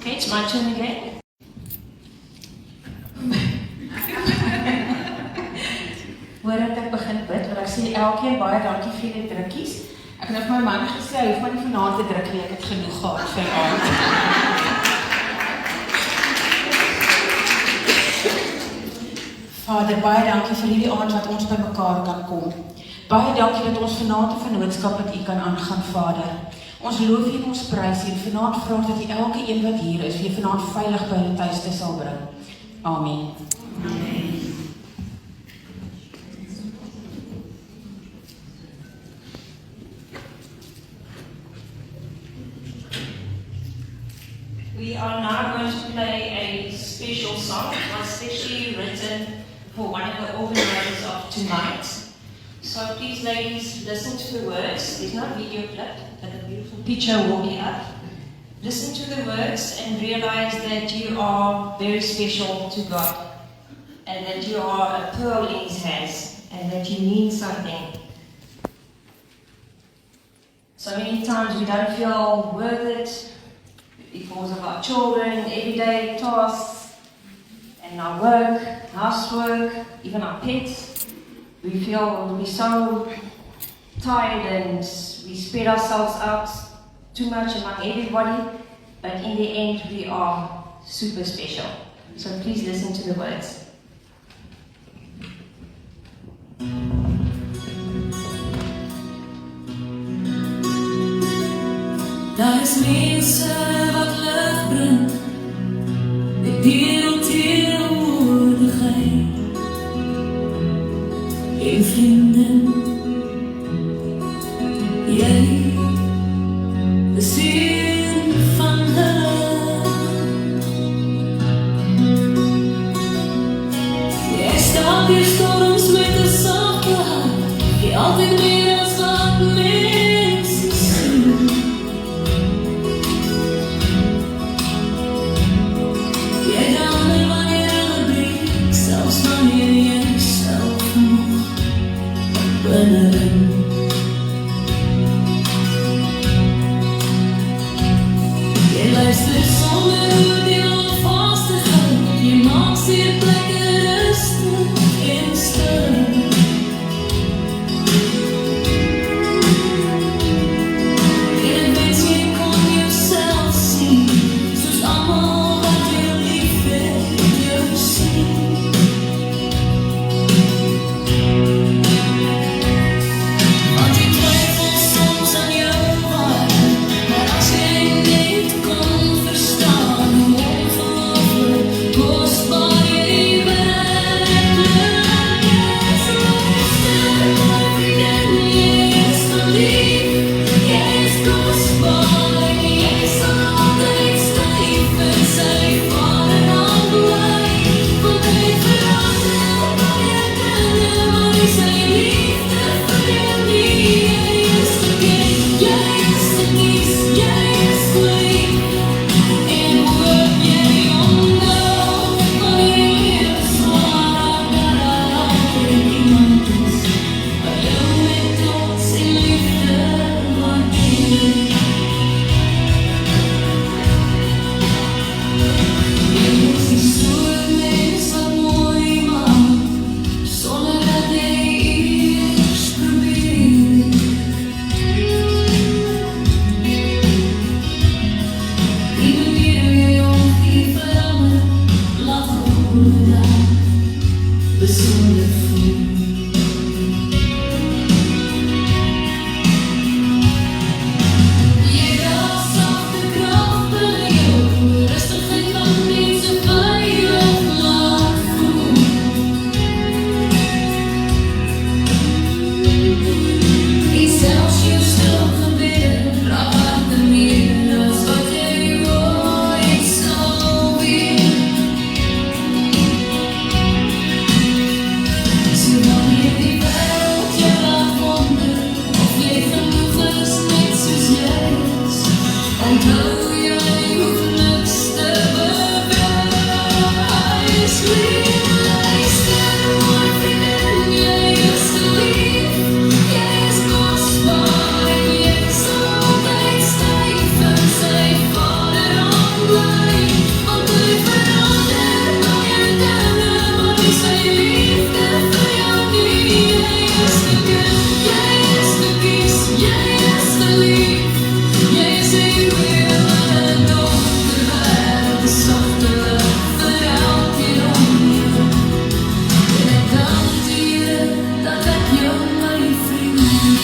Okay, it's my turn again. Voordat ek begin bid, wil ek sê elkeen baie dankie vir die drukkies. Ek het nou vir my man gesê, hy hoef maar nie vanaand te druk nie, ek het genoeg gehad vir aand. Vader, baie dankie vir hierdie aand wat ons by mekaar kan kom. Baie dankie dat ons vanaand 'n vennootskap met U kan aangaan, Vader. Ons loof U en ons prys U en vanaand vra dat U elke een wat hier is, weer vanaand veilig by hulle tuiste sal bring. Amen. Amen. We are now going to play a special song. It was specially written for one of the organisers of tonight. So please, ladies, listen to the words. There's no video clip, but a beautiful picture will be up. Listen to the words and realize that you are very special to God, and that you are a pearl in His hands, and that you mean something. So many times we don't feel worth it because of our children, everyday tasks, and our work, housework, even our pets. We feel we're so tired and we spread ourselves out too much among everybody, but in the end we are super special. So please listen to the words. Daar is mense wat lig bring, die teenwoordigheid, en vrienden, jy is een van hulle. Jy stap hier storms met 'n sagte hart, jy altyd meer as wat mense sien. Jy luister sonder die alvast te gaan, jy maak seer plekke rustig en stil. En ek wens jy kon jouself sien, soos almal wat jou lief het, jou sien.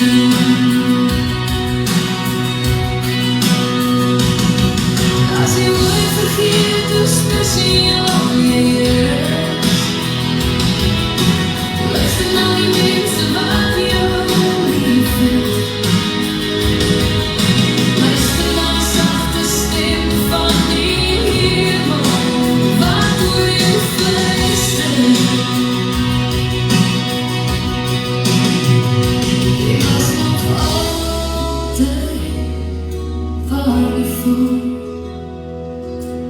Als je ooit vergeet hoe speciaal je is, luister naar die mensen wat jou lief heeft. Luister naar de zachte stem van die hemel, wat door je fluistert. Je was nog altijd waardevol.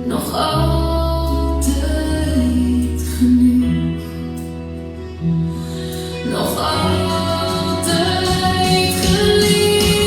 Nog altijd genoeg. Nog altijd geliefd.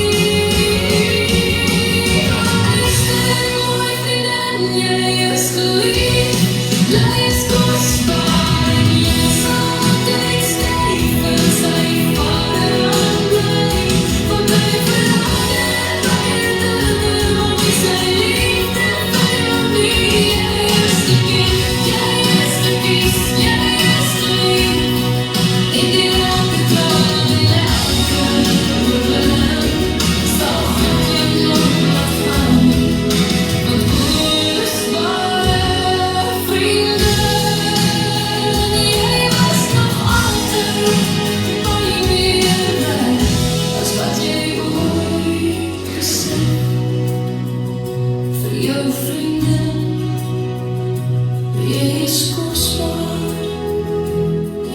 Luister, mooi vriendin, jij is geliefd. Jij is kostbaar en jij zal altijd steven zijn. Vader aan mij, van mij veranderd, bij je deur, want ik zijn liefde van wie. Jij is de kind, jij is de kies, jij is geliefd. Ik deel elke droom en elke woorden. Zal God je nog wat van, want kostbaar vrienden. Jij was nog altijd mooi meer waard als wat jij ooit gezegd. Voor jouw vrienden, jij is kostbaar,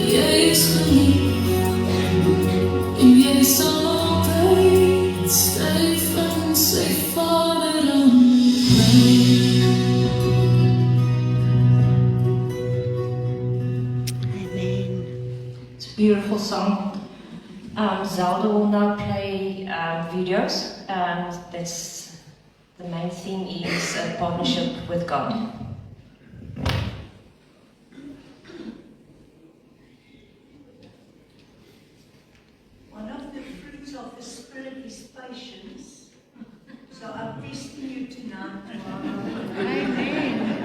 jij is geliefd en jij zal altijd steven, zei Vader aan mij. Amen. It's a beautiful song. Zelda will now play videos, and that's the main theme is a partnership with God. One of the fruits of the Spirit is patience. So I'm testing you tonight. Amen.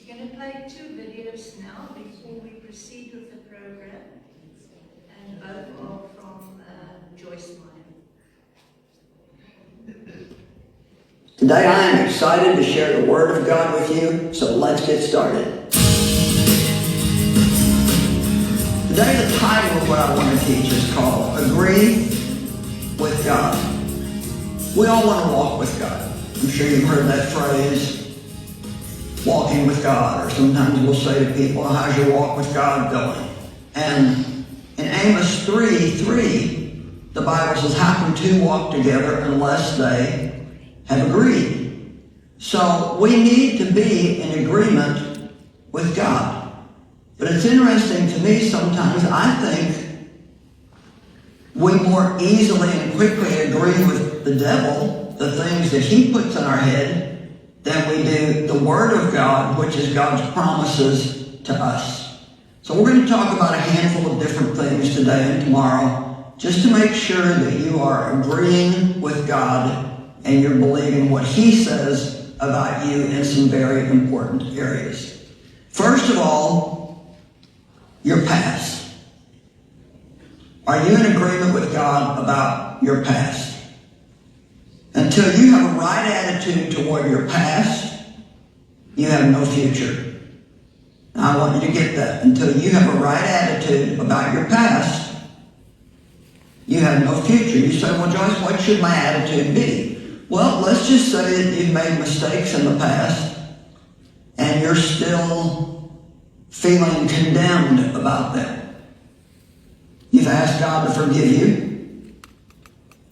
We're going to play 2 videos now before we proceed with the program. And both are from Joyce Meyer. Today I am excited to share the Word of God with you, so let's get started. Today the title of what I want to teach is called Agree with God. We all want to walk with God. I'm sure you've heard that phrase, walking with God, or sometimes we'll say to people, how's your walk with God going? And in Amos 3:3, the Bible says, how can two walk together unless they have agreed? So we need to be in agreement with God. But it's interesting to me sometimes, I think we more easily and quickly agree with the devil, the things that he puts in our head, than we do the Word of God, which is God's promises to us. So we're going to talk about a handful of different things today and tomorrow, just to make sure that you are agreeing with God and you're believing what He says about you in some very important areas. First of all, your past. Are you in agreement with God about your past? Until you have a right attitude toward your past, you have no future. Now, I want you to get that. Until you have a right attitude about your past, you have no future. You say, well, Joyce, what should my attitude be? Well, let's just say that you've made mistakes in the past and you're still feeling condemned about them. You've asked God to forgive you.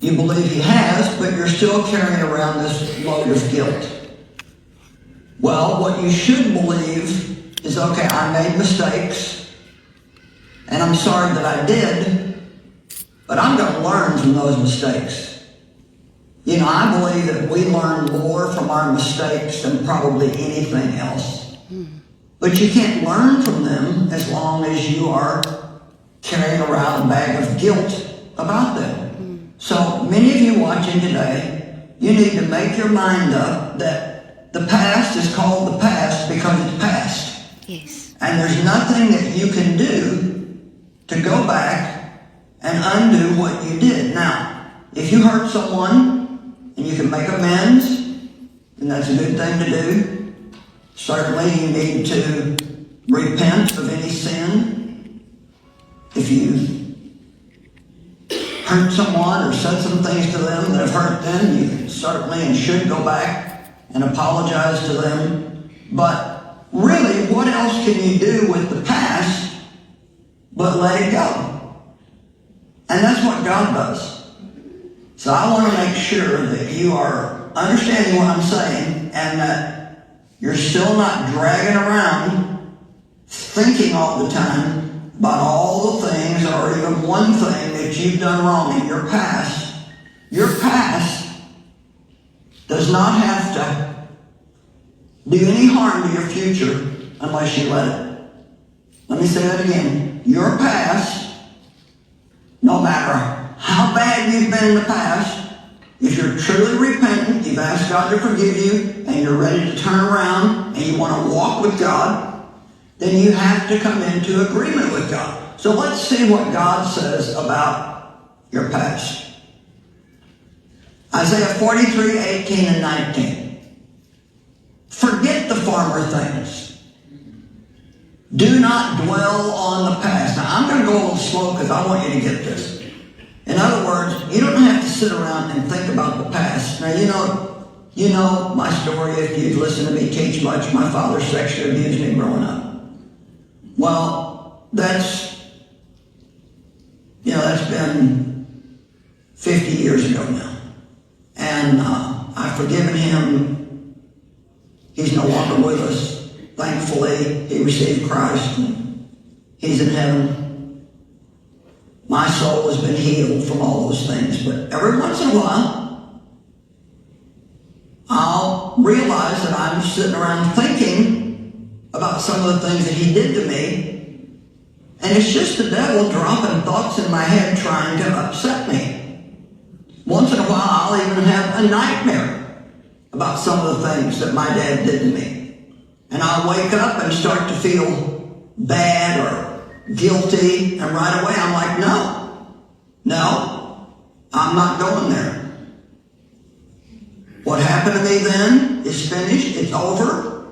You believe He has, but you're still carrying around this load of guilt. Well, what you should believe is, okay, I made mistakes, and I'm sorry that I did, but I'm going to learn from those mistakes. You know, I believe that we learn more from our mistakes than probably anything else. But you can't learn from them as long as you are carrying around a bag of guilt about them. So many many of you watching today, you need to make your mind up that the past is called the past because it's past. Yes. And there's nothing that you can do to go back and undo what you did. Now, if you hurt someone and you can make amends, then that's a good thing to do. Certainly you need to repent of any sin. If you hurt someone or said some things to them that have hurt them, you can certainly and should go back and apologize to them. But really, what else can you do with the past but let it go? And that's what God does. So I want to make sure that you are understanding what I'm saying and that you're still not dragging around thinking all the time about all the things or even one thing that you've done wrong in your past. Your past does not have to do any harm to your future unless you let it. Let me say that again. Your past, no matter how bad you've been in the past, if you're truly repentant, you've asked God to forgive you, and you're ready to turn around and you want to walk with God, then you have to come into agreement with God. So let's see what God says about your past. Isaiah 43, 18 and 19. Forget the former things. Do not dwell on the past. Now, I'm going to go a little slow because I want you to get this. In other words, you don't have to sit around and think about the past. Now, you know my story if you've listened to me teach much. My father sexually abused me growing up. Well, that's been 50 years ago now. And I've forgiven him. He's no longer with us. Thankfully, he received Christ. And he's in heaven. My soul has been healed from all those things. But every once in a while, I'll realize that I'm sitting around thinking about some of the things that he did to me. And it's just the devil dropping thoughts in my head trying to upset me. Once in a while, I'll even have a nightmare about some of the things that my dad did to me. And I'll wake up and start to feel bad or guilty. And right away, I'm like, no, I'm not going there. What happened to me then is finished. It's over.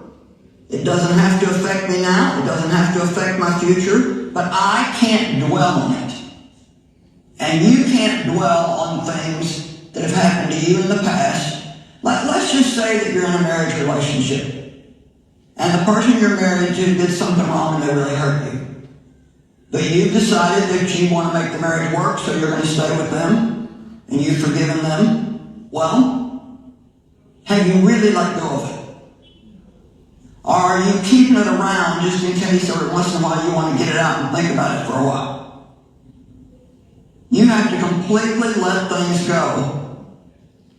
It doesn't have to affect me now. It doesn't have to affect my future. But I can't dwell on it. And you can't dwell on things that have happened to you in the past. Let's just say that you're in a marriage relationship. And the person you're married to did something wrong and they really hurt you. But you've decided that you want to make the marriage work, so you're going to stay with them. And you've forgiven them. Well, have you really let go of it? Or are you keeping it around just in case every once in a while you want to get it out and think about it for a while? You have to completely let things go.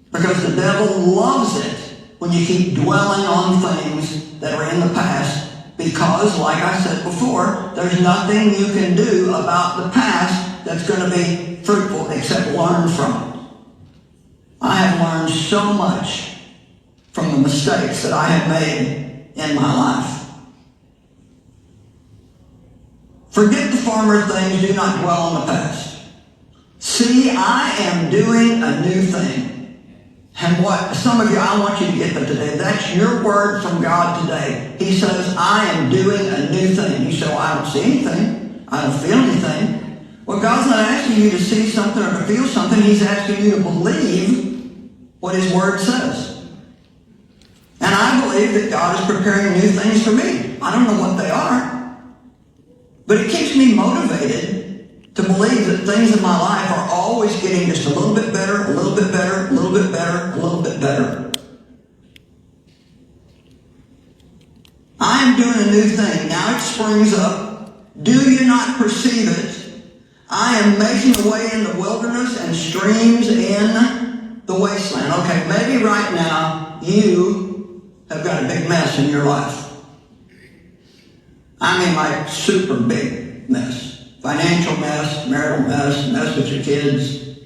Because the devil loves it when you keep dwelling on things that are in the past. Because, like I said before, there's nothing you can do about the past that's going to be fruitful except learn from it. I have learned so much from the mistakes that I have made in my life. Forget the former things, do not dwell on the past. See, I am doing a new thing. And what, some of you, I want you to get that today. That's your word from God today. He says, I am doing a new thing. You say, well, I don't see anything. I don't feel anything. Well, God's not asking you to see something or to feel something. He's asking you to believe what His word says. And I believe that God is preparing new things for me. I don't know what they are. But it keeps me motivated to believe that things in my life are always getting just a little bit better, a little bit better, a little bit better, a little bit better. I am doing a new thing. Now it springs up. Do you not perceive it? I am making a way in the wilderness and streams in the wasteland. Okay, maybe right now you have got a big mess in your life. I mean, like super big mess. Financial mess, marital mess, mess with your kids,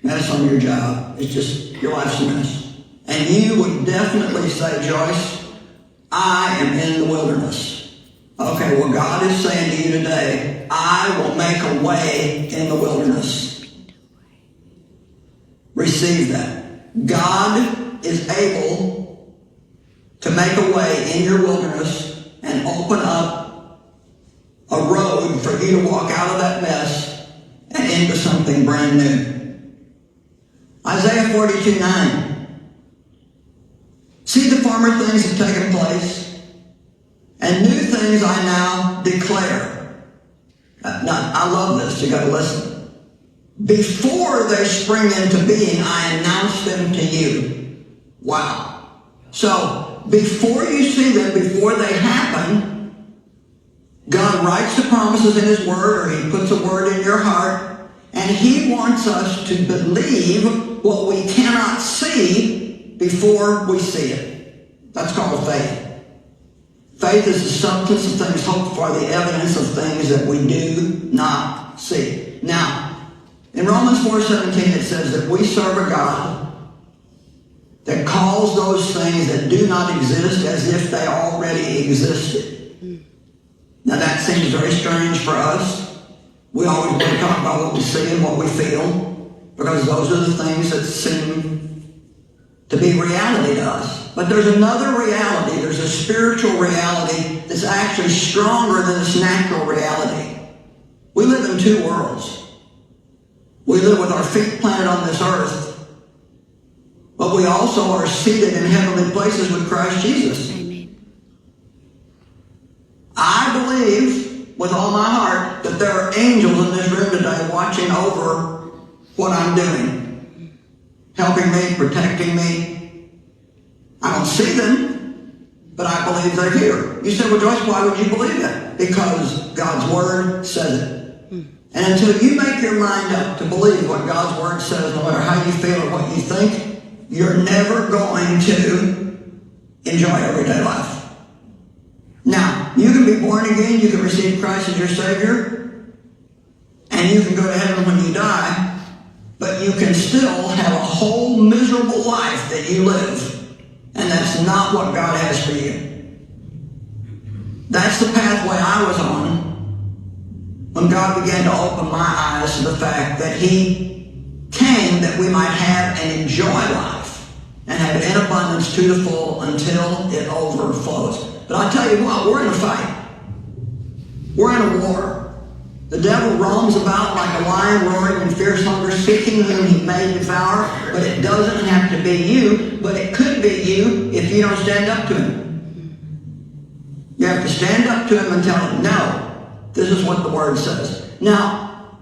mess on your job. It's just, your life's a mess. And you would definitely say, Joyce, I am in the wilderness. Okay, well, God is saying to you today, I will make a way in the wilderness. Receive that. God is able to make a way in your wilderness and open up a road for you to walk out of that mess and into something brand new. Isaiah 42:9. See, the former things have taken place, and new things I now declare. Now, I love this. You got to listen. Before they spring into being, I announce them to you. Wow. So, before you see them, before they happen, God writes the promises in His Word, or He puts a word in your heart, and He wants us to believe what we cannot see before we see it. That's called faith. Faith is the substance of things hoped for, the evidence of things that we do not see. Now, in Romans 4:17 it says that we serve a God that calls those things that do not exist as if they already existed. Now that seems very strange for us. We always want to talk about what we see and what we feel, because those are the things that seem to be reality to us. But there's another reality. There's a spiritual reality that's actually stronger than this natural reality. We live in two worlds. We live with our feet planted on this earth, but we also are seated in heavenly places with Christ Jesus. Amen. I believe with all my heart that there are angels in this room today watching over what I'm doing, helping me, protecting me. I don't see them, but I believe they're here. You say, well, Joyce, why would you believe that? Because God's Word says it. And until you make your mind up to believe what God's Word says, no matter how you feel or what you think, you're never going to enjoy everyday life. Now, you can be born again, you can receive Christ as your Savior, and you can go to heaven when you die, but you can still have a whole miserable life that you live. And that's not what God has for you. That's the pathway I was on when God began to open my eyes to the fact that He came that we might have and enjoy life and have it in abundance to the full until it overflows. But I tell you what, we're in a fight. We're in a war. The devil roams about like a lion roaring in fierce hunger, seeking whom he may devour, but it doesn't have to be you, but it could be you if you don't stand up to him. You have to stand up to him and tell him, no, this is what the Word says. Now,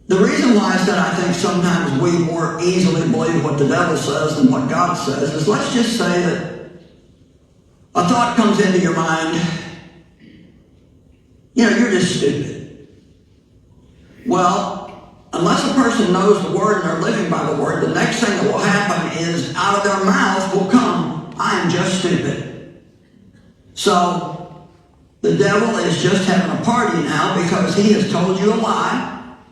the reason why I said I think sometimes we more easily believe what the devil says than what God says is, let's just say that a thought comes into your mind, you know, you're just stupid. Well, unless a person knows the Word and they're living by the Word, the next thing that will happen is out of their mouth will come, I am just stupid. So, the devil is just having a party now because he has told you a lie,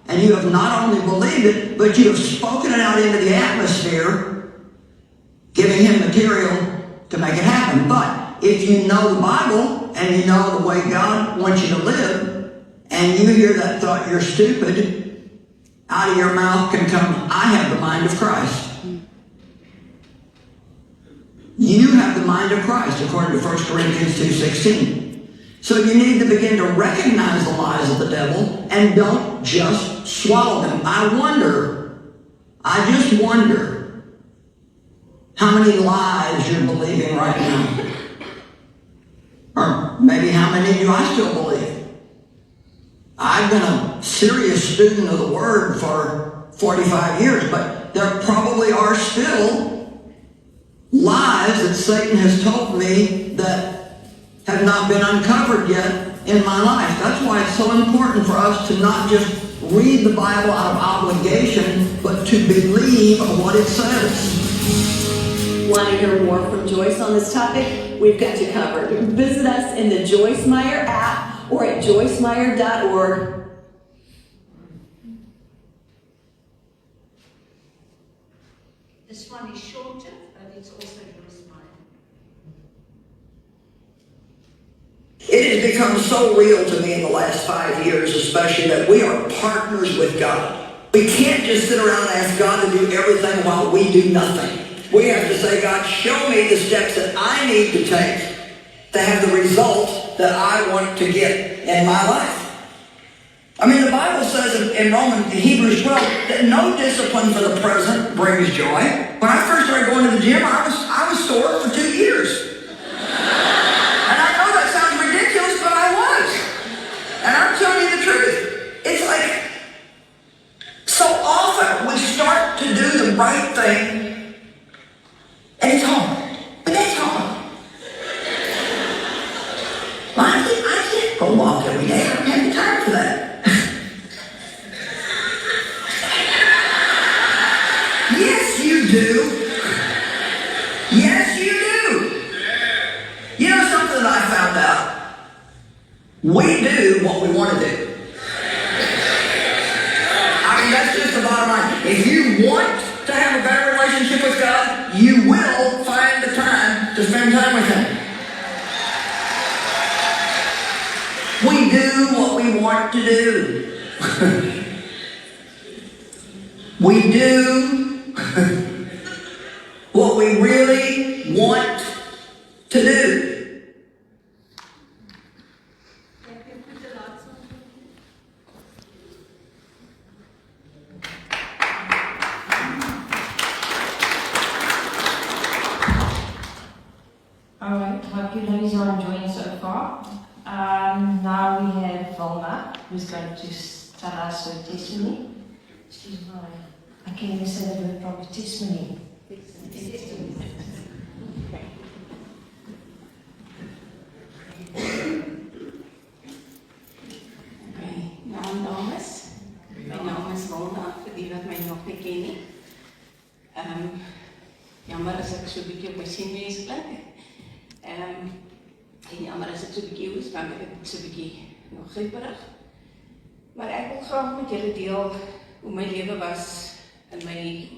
and you have not only believed it, but you have spoken it out into the atmosphere, giving him material to make it happen. But if you know the Bible, and you know the way God wants you to live, and you hear that thought, you're stupid, out of your mouth can come, I have the mind of Christ. You have the mind of Christ, according to 1 Corinthians 2:16. So you need to begin to recognize the lies of the devil and don't just swallow them. I just wonder how many lies you're believing right now. Or maybe how many do I still believe? I've been a serious student of the Word for 45 years, but there probably are still lies that Satan has told me that have not been uncovered yet in my life. That's why it's so important for us to not just read the Bible out of obligation, but to believe what it says. Want to hear more from Joyce on this topic? We've got you covered. Visit us in the Joyce Meyer app or at joycemeyer.org. This one is shorter, but it's also Joyce Meyer. It has become so real to me in the last 5 years, especially, that we are partners with God. We can't just sit around and ask God to do everything while we do nothing. We have to say, God, show me the steps that I need to take to have the result that I want to get in my life. I mean, the Bible says in Hebrews 12 that no discipline for the present brings joy. When I first started going to the gym, I was sore for 2 years. And I know that sounds ridiculous, but I was. And I'm telling you the truth. It's like, so often we start to do the right thing, and it's hard. But that's hard. Well, I can't go walk every day. I don't have the time for that. Yes, you do. Yes, you do. You know something that I found out? We do what we want to do. I mean, that's just the bottom line. If you want to have a better relationship with God, you will find the time to spend time with Him. We do what we want to do. We do what we really want to do. Can you put the lights on? Alright, hope you ladies are enjoying so far. Now we have Vilma, who's going to tell us her testimony. Excuse me, I can't even say the word proper, testimony. Naam dames, my naam is Wilma, vir die wat my nog nie ken nie. Jammer as ek so 'n bietjie op my senuwees klink. En jammer as ek so 'n bietjie hoes, want ek is so 'n bietjie nog grieperig. Maar ek wil graag met julle deel hoe my lewe was in my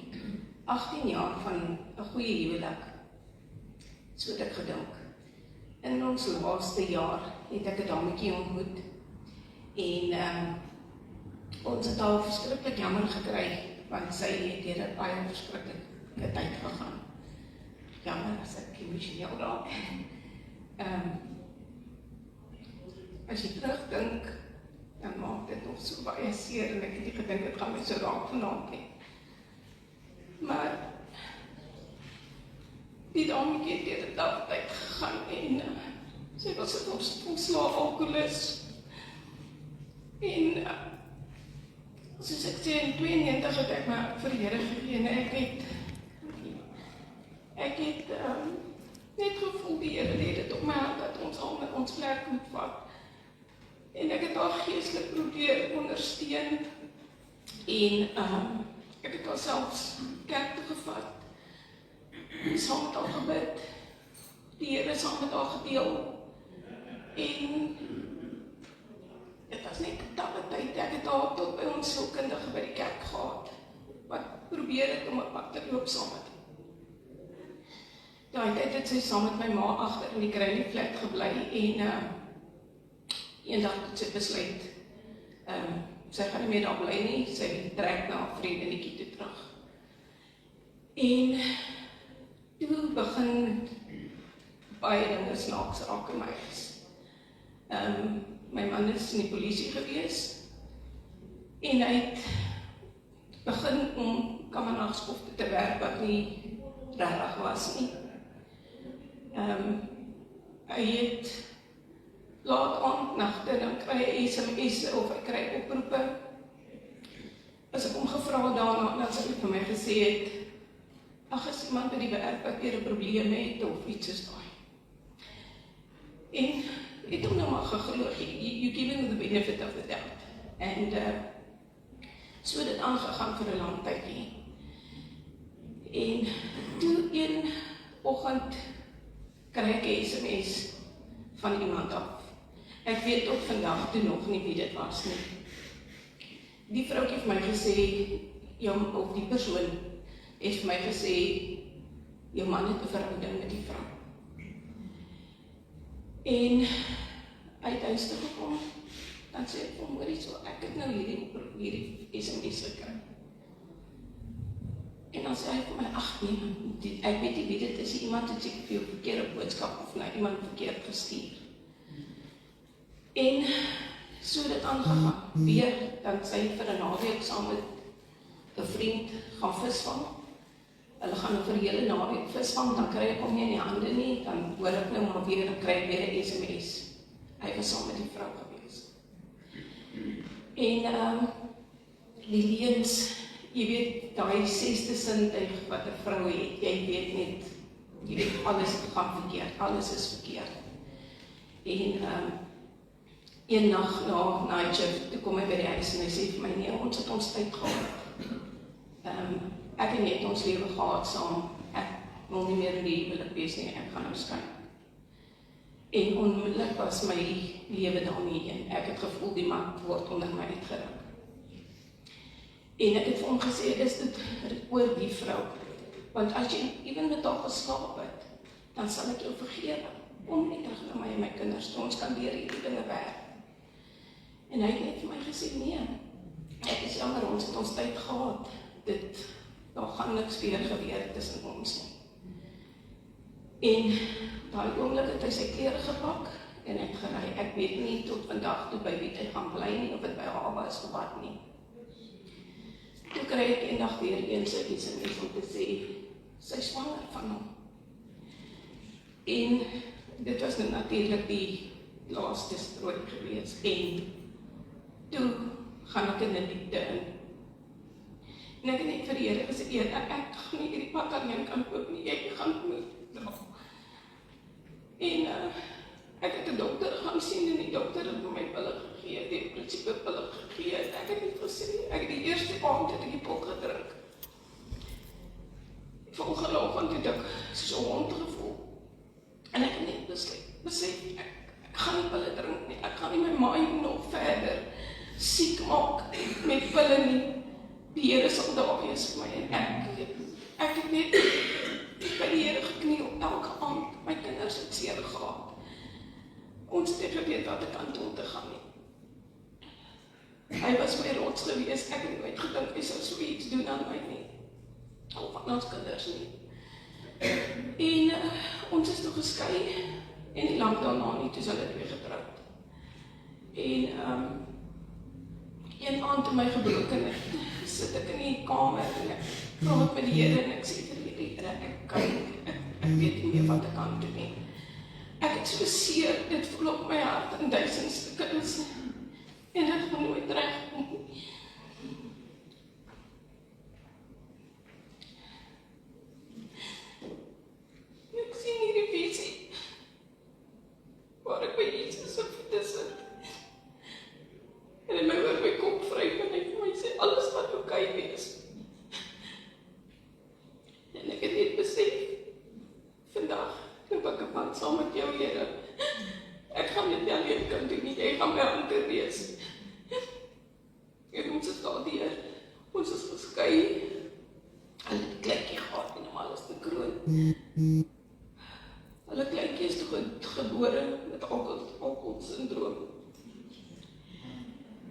18 jaar van 'n goeie huwelik. So het ek gedink. In ons laaste jaar het ek 'n dametjie ontmoet. En ons het al verskriklik jammer gekry, want sy het deur 'n baie verskriklike tyd gegaan. Jammer as ek emosioneel raak. As jy terugdink, dan maak dit nog so baie seer en ek het nie gedink dit gaan my so raak vanaand nie. Maar die dametjie het deur 'n dag tyd gegaan en sy was 'n ontslae alkoholist. En soos ek sê, in 92 het ek my vir die Here gegee en ek het net gevoel die Here het dit op my hart dat ons al met ons plek moet vat. En ek het haar geestelik probeer ondersteun en ek het haar selfs kerk toe gevat. Saam met haar gebid, die Here saam met haar gedeel en dit was net 'n tappe tyd. Ek het haar tot by ons sielkundige by die kerk gehad, wat probeer het om 'n pad te loop saam met. Daai tyd het sy saam met my ma agter in die Granny flat gebly en eendag het sy besluit, sy gaan nie meer daar bly nie, sy trek na haar vriendinnetjie toe terug. En toe begin baie dinge snaaks raak in my huis. My man is in die polisie gewees en hy het begin om kamernachtskofte te werk wat nie regtig was nie. Hy het laat aandnagte, dan kry hy SMS of hy kry oproepe. As ek hom gevra daarna, dan sy vir my gesê het, ag, as iemand by die werk wat weer 'n probleem het of iets soos daai. En ek het hom nou maar geglo, you give him the benefit of the doubt. En so het dit aangegaan vir 'n lang tydjie. En toe een oggend kry ek 'n SMS van iemand af. Ek weet tot vandag toe nog nie wie dit was nie. Die vroukie het my gesê, of die persoon het vir my gesê, jou man het 'n verhouding met die vrou. En hy het huis toe gekom, dan sê ek vir hom, hoorie so, ek het nou hierdie SMS gekry. En dan sê hy vir my, ag nee, ek weet nie wie dit is, iemand het seker vir jou verkeerde boodskap of nou iemand verkeerd gestuur. En so dit aangegaan, weer, dan sê hy vir 'n naweek saam met 'n vriend gaan visvang. Hulle gaan nou vir die hele naweek visvang, dan kry ek hom nie in die hande nie, dan hoor ek nou maar weer, dan kry ek weer 'n SMS. Hy was saam met die vrou gewees. En die leuns, jy weet, daai 6de sintuig wat 'n vrou het, jy weet net, jy weet, alles gaan verkeerd, alles is verkeerd. En een nag na night shift, toe kom hy by die huis en hy sê vir my, nee, ons het ons tyd gehad. Ek het net ons lewe gehad saam, ek wil nie meer in die huwelik wees nie, ek gaan nou skei. En onmiddellik was my lewe daarmee heen. Ek het gevoel die man word onder my uitgeruk. En ek het vir hom gesê, is dit oor die vrou? Want as jy even met haar geskaap het, dan sal ek jou vergewe. Kom nie terug na my en my kinders, ons kan weer hierdie dinge werk. En hy het net vir my gesê, nee, ek is jammer, ons het ons tyd gehad. Daar gaan niks weer gebeur tussen ons nie. En daai oomblik het hy sy klere gepak en hy het gery. Ek weet nie tot vandag toe by wie hy gaan bly nie, of dit by haar was of wat nie. Toe kry ek eendag weer een sy SMS om te sê, sy is swanger van hom. En dit was nou natuurlik die laaste strooi gewees. En toe gaan ek in die diepte in. En ek het net vir die Here gesê, Here, ek gaan nie hierdie pad alleen kan loop nie, jy gaan moet dra. En ek het 'n dokter gaan sien en die dokter het my pille gegee, die prinsipie pille gegee. Ek het nie gesê, ek het die eerste aand het ek die pil gedrink. Die volgende oggend het ek soos 'n hond gevoel. En ek het net besef, ek gaan nie pille drink nie, ek gaan nie my mind nog verder siek maak met pille nie. Die Here sal daar wees vir my en ek het net by die Here gekniel elke aand. My kinders het seer gehad. Ons het nie geweet wat ek aan toe te gaan nie. Hy was my rots gewees, ek het nooit gedink hy sou so iets doen aan my nie. Of aan ons kinders nie. En ons is toe geskei en nie lang daarna nie, toe is hulle weer getroud. En een aand in my gebrokenheid sit ek in die kamer en ek praat met die Here en ek sê vir die Here, ek weet nie meer wat ek kan doen nie. Ek het so seer, dit voel op my hart in 1000 stukke is en dit gaan nooit regkom nie. Ek sien hierdie visie waar ek by Jesus op voete sit. En in my oor my kop vryf en hy vir my sê, alles wat oukei wees. En ek het net besef, vandag loop ek 'n pad saam met jou, Here. Ek gaan dit nie alleen kan doen nie, jy gaan my hande wees. En ons is daardeur, ons is geskei. Hulle het 'n kleintjie gehad en om alles te kroon. Hulle kleintjie is gebore met alkoholsindroom.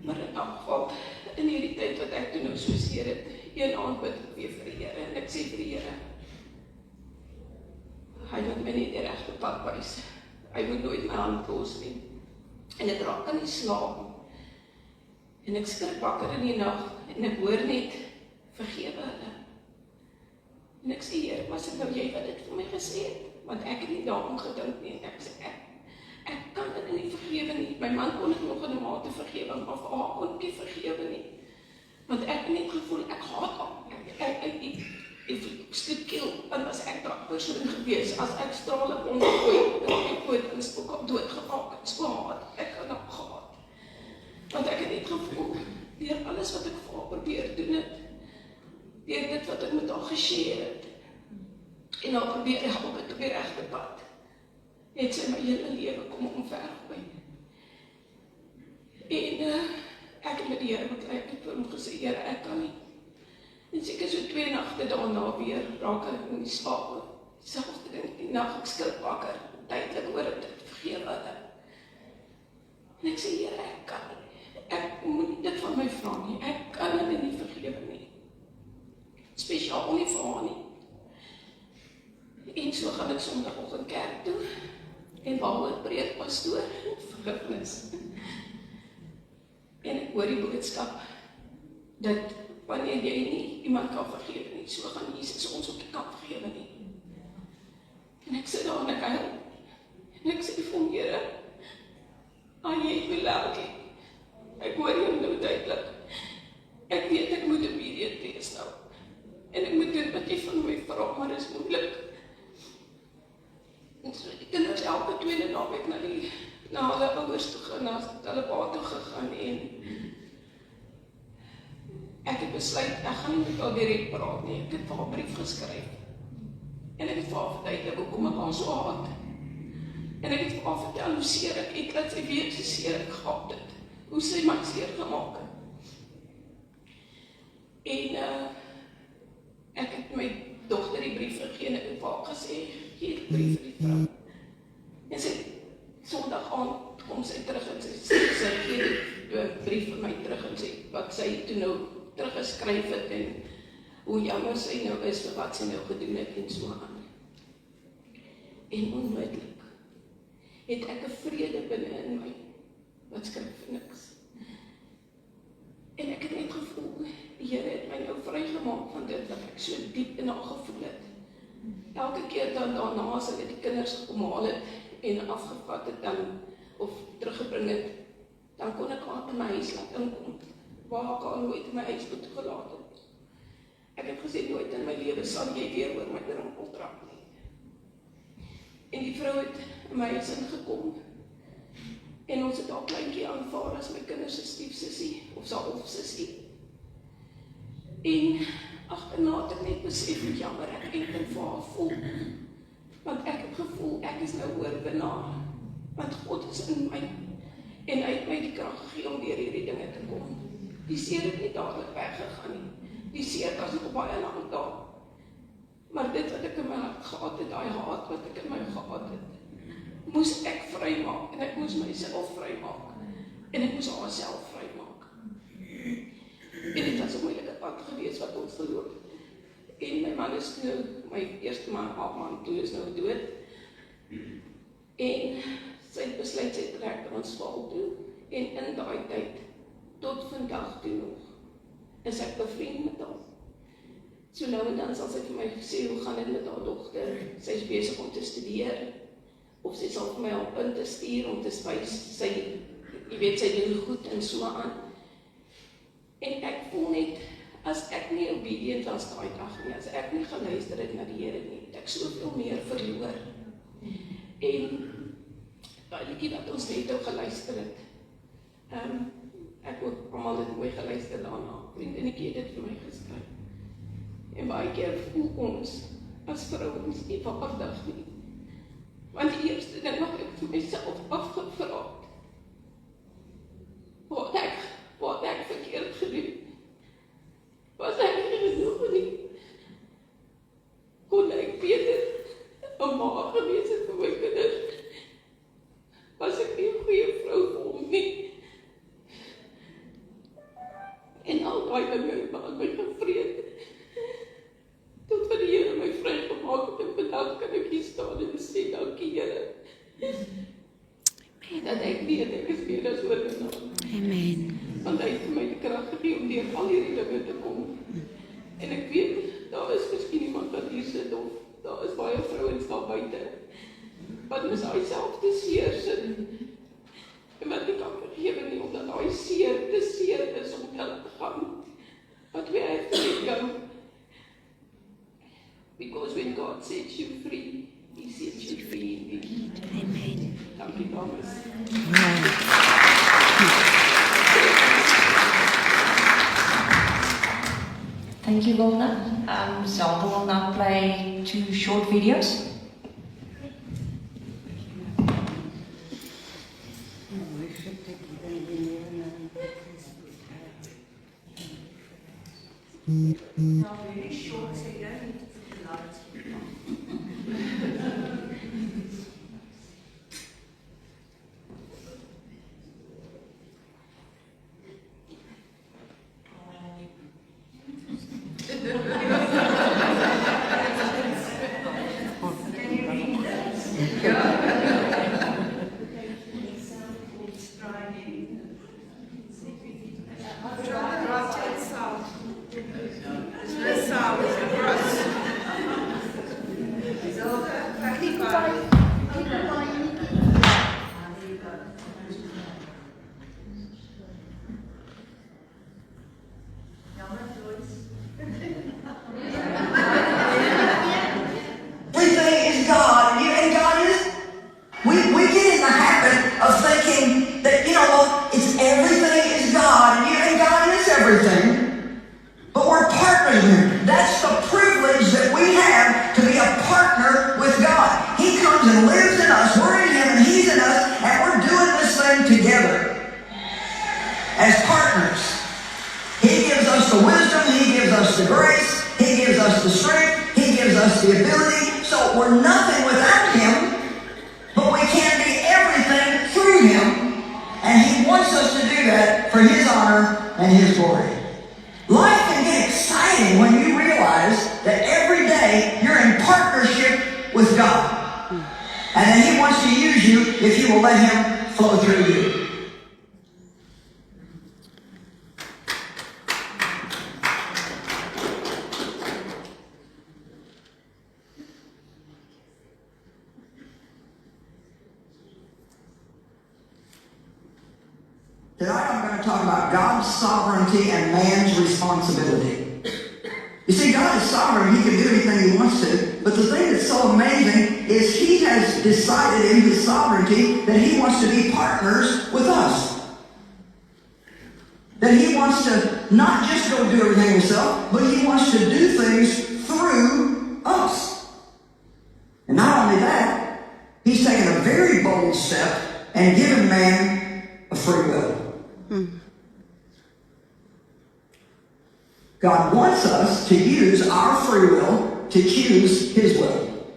Maar in elk geval, in hierdie tyd wat ek toe nou so seer het, een aand bid ek weer vir die Here en ek sê vir die Here, hy moet my nie die regte pad wys. Hy moet nooit my hand los nie. En ek raak aan die slaap. En ek skrik wakker in die nag en ek hoor net, vergewe hulle. En ek sê, Here, was dit nou jy wat dit vir my gesê het? Want ek het nie daarom gedink nie. En ek sê, ek kan dit nie vergewe nie. My man kon ek nog in 'n mate vergewe, maar vir haar kon ek nie vergewe nie. Want ek het net gevoel, ek haat haar. Ek skip keel, en was ek daai persoon gewees, as ek strale omgegooi, en ek poot en spook op doodgemaak, en so haat, ek kan haar gehad. Want ek het net gevoel, deur alles wat ek vir haar probeer doen het, deur dit wat ek met haar geshare het, en haar probeer help het op die regte pad, het sy my hele lewe kom omvergooi. En ek het met die Here beklei, ek het vir hom gesê, Here, ek kan nie. En seker so 2 nagte daarna weer raak ek in die slaap. Selfs in die nag ek skrik wakker, tydelik oor dit vergewe hulle. En ek sê, Here, ek moet dit van my vra nie, ek kan hulle nie vergewe nie. Spesiaal nie vir haar nie. En so gaan ek sondagoggend kerk toe, en waaroor preek pastoor, vergifnis. En ek hoor die boodskap, dat wanneer jy nie iemand kan vergewe nie, so gaan Jesus ons ook nie kan vergewe nie. En ek sit daar en ek huil, en ek sê vir hom, Here, jy het my laat, ek hoor jou nou duidelik, ek weet ek moet obedient wees nou, en ek moet doen wat jy van my vra, maar dit is moeilik. En so die kinders elke tweede naweek na hulle ouers toe gaan, na hulle pa toe gegaan, en ek het besluit, ek gaan nie met haar direct praat nie, ek het vir haar brief geskryf, en ek het vir haar verduidelik, hoekom ek haar so haat, en ek het vir haar vertel hoe seer ek het, dat sy weet hoe seer ek gehad het, hoe sy my seer gemaak het. En ek het my dogter die brief gegee, en ek het vir haar gesê, gee die brief vir die vrou. En sy, sondag aand kom sy terug, en sy gee die brief vir my terug, en sy, wat sy toe nou teruggeskryf het, en hoe jammer sy nou is, vir wat sy nou gedoen het, en so aan. En onmiddellik het ek 'n vrede binne in my, wat skryf vir niks. En ek het net gevoel, die Here het my nou vrygemaak van dit, wat ek so diep in haar gevoel het. Elke keer dan daarna, as hulle die kinders gekom haal het, en afgevat het dan, of teruggebring het, dan kon ek haar in my huis laat inkom, waar ek haar nooit in my huis toegelaat het. Ek het gesê, nooit in my lewe sal jy weer oor my drempel trap nie. En die vrou het in my huis ingekom, en ons het haar kleintjie aanvaar as my kinders se stiefsussie, of sy hofsussie. En agterna het ek net besef hoe jammer ek eintlik vir haar voel. Want ek het gevoel, ek is nou oorwinnaar, want God is in my, en hy het my die krag gegee om deur hierdie dinge te kom. Die seer het nie dadelik weggegaan nie, die seer was nog baie lang daar. Maar dit wat ek in my hart gehad het, daai haat wat ek in my gehad het, moes ek vrymaak, en ek moes myself vrymaak, en ek moes haarself vrymaak. En dit was 'n moeilike pad gewees wat ons geloop het. En my man is nou, my eerste man, haar man toe is nou dood. En sy het besluit sy trek Transvaal toe, en in daai tyd, tot vandag toe nog, is ek bevriend met haar. So nou en dan sal sy vir my sê, hoe gaan dit met haar dogter? Sy is besig om te studeer, of sy sal vir my op punte stuur, om te spys, sy, jy weet, sy doen goed en so aan. En ek voel net, as ek nie obedient was daai dag nie, as ek nie geluister het na die Here nie, het ek soveel meer verloor. En daai liedjie wat ons net ook geluister het, ek ook almal het mooi geluister daarna, vriendinnetjie het dit vir my geskryf. En baie keer voel ons as vrouens nie waardig nie. Want die eerste ding wat ek vir myself afgevra het, wat ek verkeerd gedoen, was ek nie genoeg nie. Kon ek beter 'n ma gewees het vir my kinders, was ek nie 'n goeie vrou vir hom nie. En al daai dinge maak my gevreed. Tot van die Here my vrygemaak het, en vandag kan ek hier staan en sê, dankie Here. Dat ek weet, ek is meer as oorwinnaar. Amen. Want hy het vir my die krag gegee om deur al hierdie dinge te kom. En ek weet, daar is miskien iemand wat hier sit, of daar is baie vrouens daar buite, wat mis hy self te seer sit, en wat nie kan vergewe nie, omdat hy seer te seer is om te gaan. But we have to let go. Because when God sets you free, He sets you free indeed. Amen. Dankie Thomas. Thank you, Wilna. Zelda will now play 2 short videos. Mm-hmm. really short, so you don't need to put the lights on. Can you read that? It's Friday. Everything is God, and God is. We get in the habit of thinking that, it's everything is God, and God is everything. But we're partners with Him. That's the privilege that we have to be a partner with God. He comes and lives in us, we're in Him, and He's in us, and we're doing this thing together as partners. He gives us the wisdom, He gives us the grace, He gives us the strength, He gives us the ability. So we're nothing without Him, but we can be everything through Him, and He wants us to do that for His honor and His glory. Life can get exciting when you realize that every day you're in partnership with God, and that He wants to use you if you will let Him flow through you. Tonight I'm going to talk about God's sovereignty and man's responsibility. You see, God is sovereign. He can do anything He wants to. But the thing that's so amazing is He has decided in His sovereignty that He wants to be partners with us. That He wants to not just go do everything Himself, but He wants to do things through us. And not only that, He's taken a very bold step and given man a free will. God wants us to use our free will to choose His will.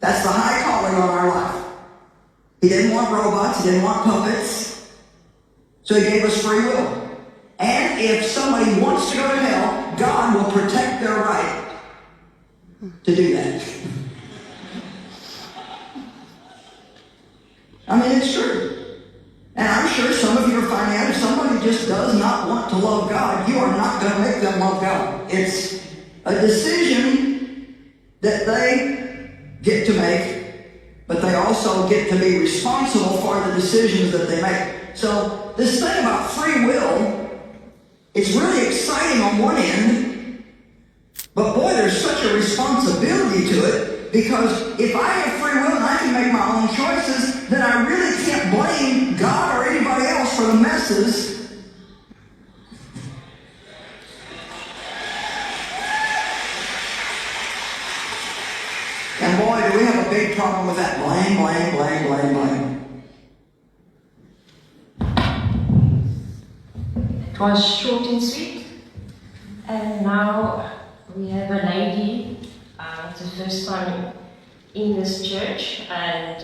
That's the high calling on our life. He didn't want robots, He didn't want puppets, so He gave us free will. And if somebody wants to go to hell, God will protect their right to do that. I mean, it's true. And I'm sure some of you are finding out if somebody just does not want to love God, you are not going to make them love God. It's a decision that they get to make, but they also get to be responsible for the decisions that they make. So this thing about free will, it's really exciting on one end, but boy, there's such a responsibility to it. Because if I have free will and I can make my own choices, then I really can't blame God or anybody else for the messes. And boy, do we have a big problem with that. Blame, blame, blame, blame, blame. It was short and sweet. And now we have a lady. It's the first time in this church, and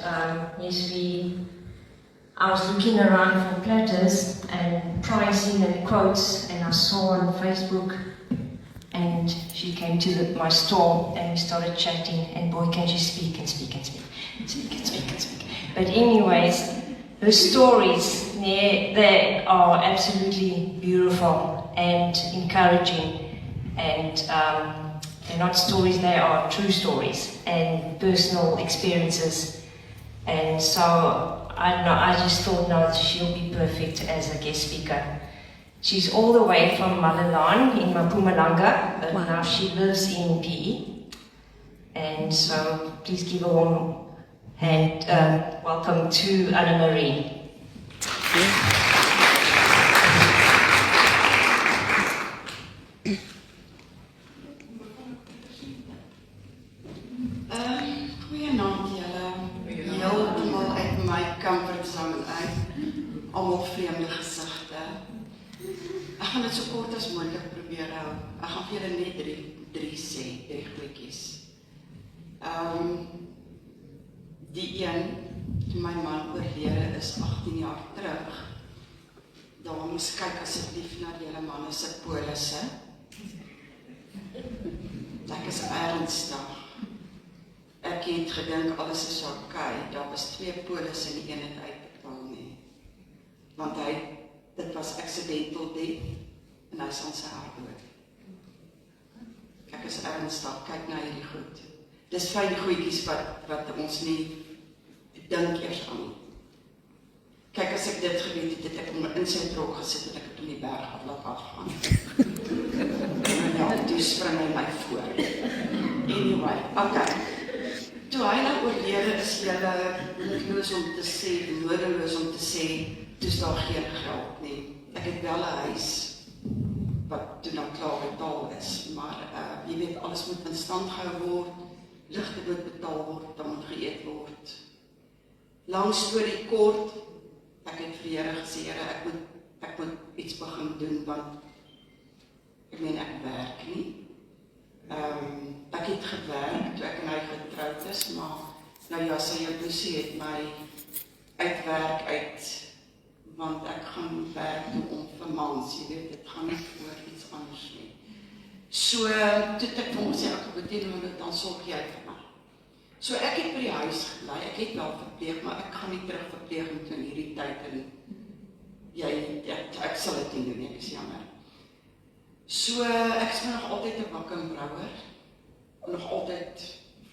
I was looking around for platters and pricing and quotes, and I saw on Facebook, and she came to my store and we started chatting, and boy, can she speak and speak and speak and speak and speak and speak. But anyways, her stories, they are absolutely beautiful and encouraging, and they're not stories, they are true stories and personal experiences. And so, I don't know, I just thought, no, she'll be perfect as a guest speaker. She's all the way from Malalan in Mpumalanga, but now she lives in PE. And so, please give a warm hand welcome to Anna Marie. Goeienaand julle. Heeltemal uit my comfort zone uit. Almal vreemde gesigte. Ek gaan dit so kort as moontlik probeer probeer hou. Ek gaan vir julle net drie sê, 3 goedjies. Die een, toe my man oorlede is 18 jaar terug, dames, kyk asseblief na julle manne se polisse. Ek is ernstig. Ek het gedink alles is oké. Daar was 2 polisse en die een het uitbetaal nie. Want dit was accidental death en hy is aan sy hart dood. Ek is ernstig, kyk na hierdie goed. Dis fyn goedjies wat ons nie dink eers aan. Kyk, as ek dit geweet het, het ek hom in sy trok gesit en ek het hom die berg af laat afgaan. Ja, toe spring hy my voor. Anyway, okay. Toe hy nou oorlede is julle nodeloos om te sê, toe's daar geen geld nie. Ek het wel 'n huis wat toe nou klaar betaal is, maar jy weet, alles moet in stand gehou word, ligte moet betaal word, dan moet geëet word. Lang storie kort, ek het vir die Here gesê, Here, ek moet iets begin doen, want ek werk nie. Ek het gewerk toe ek en hy getroud is, maar nou ja, sy jou dosie het my uitwerk uit, want ek gaan werk om vir mans, jy weet, dit gaan nie voor iets anders nie. So, toe ek vir hom sê, ek beteken, dan sorg jy vir my. So ek het by die huis gebly, ek het wel verpleeg, maar ek gaan nie terug verpleeging toe in hierdie tyd, en ek sal dit nie doen, ek is jammer. So, ek is nog altyd 'n bak en brouwer, nog altyd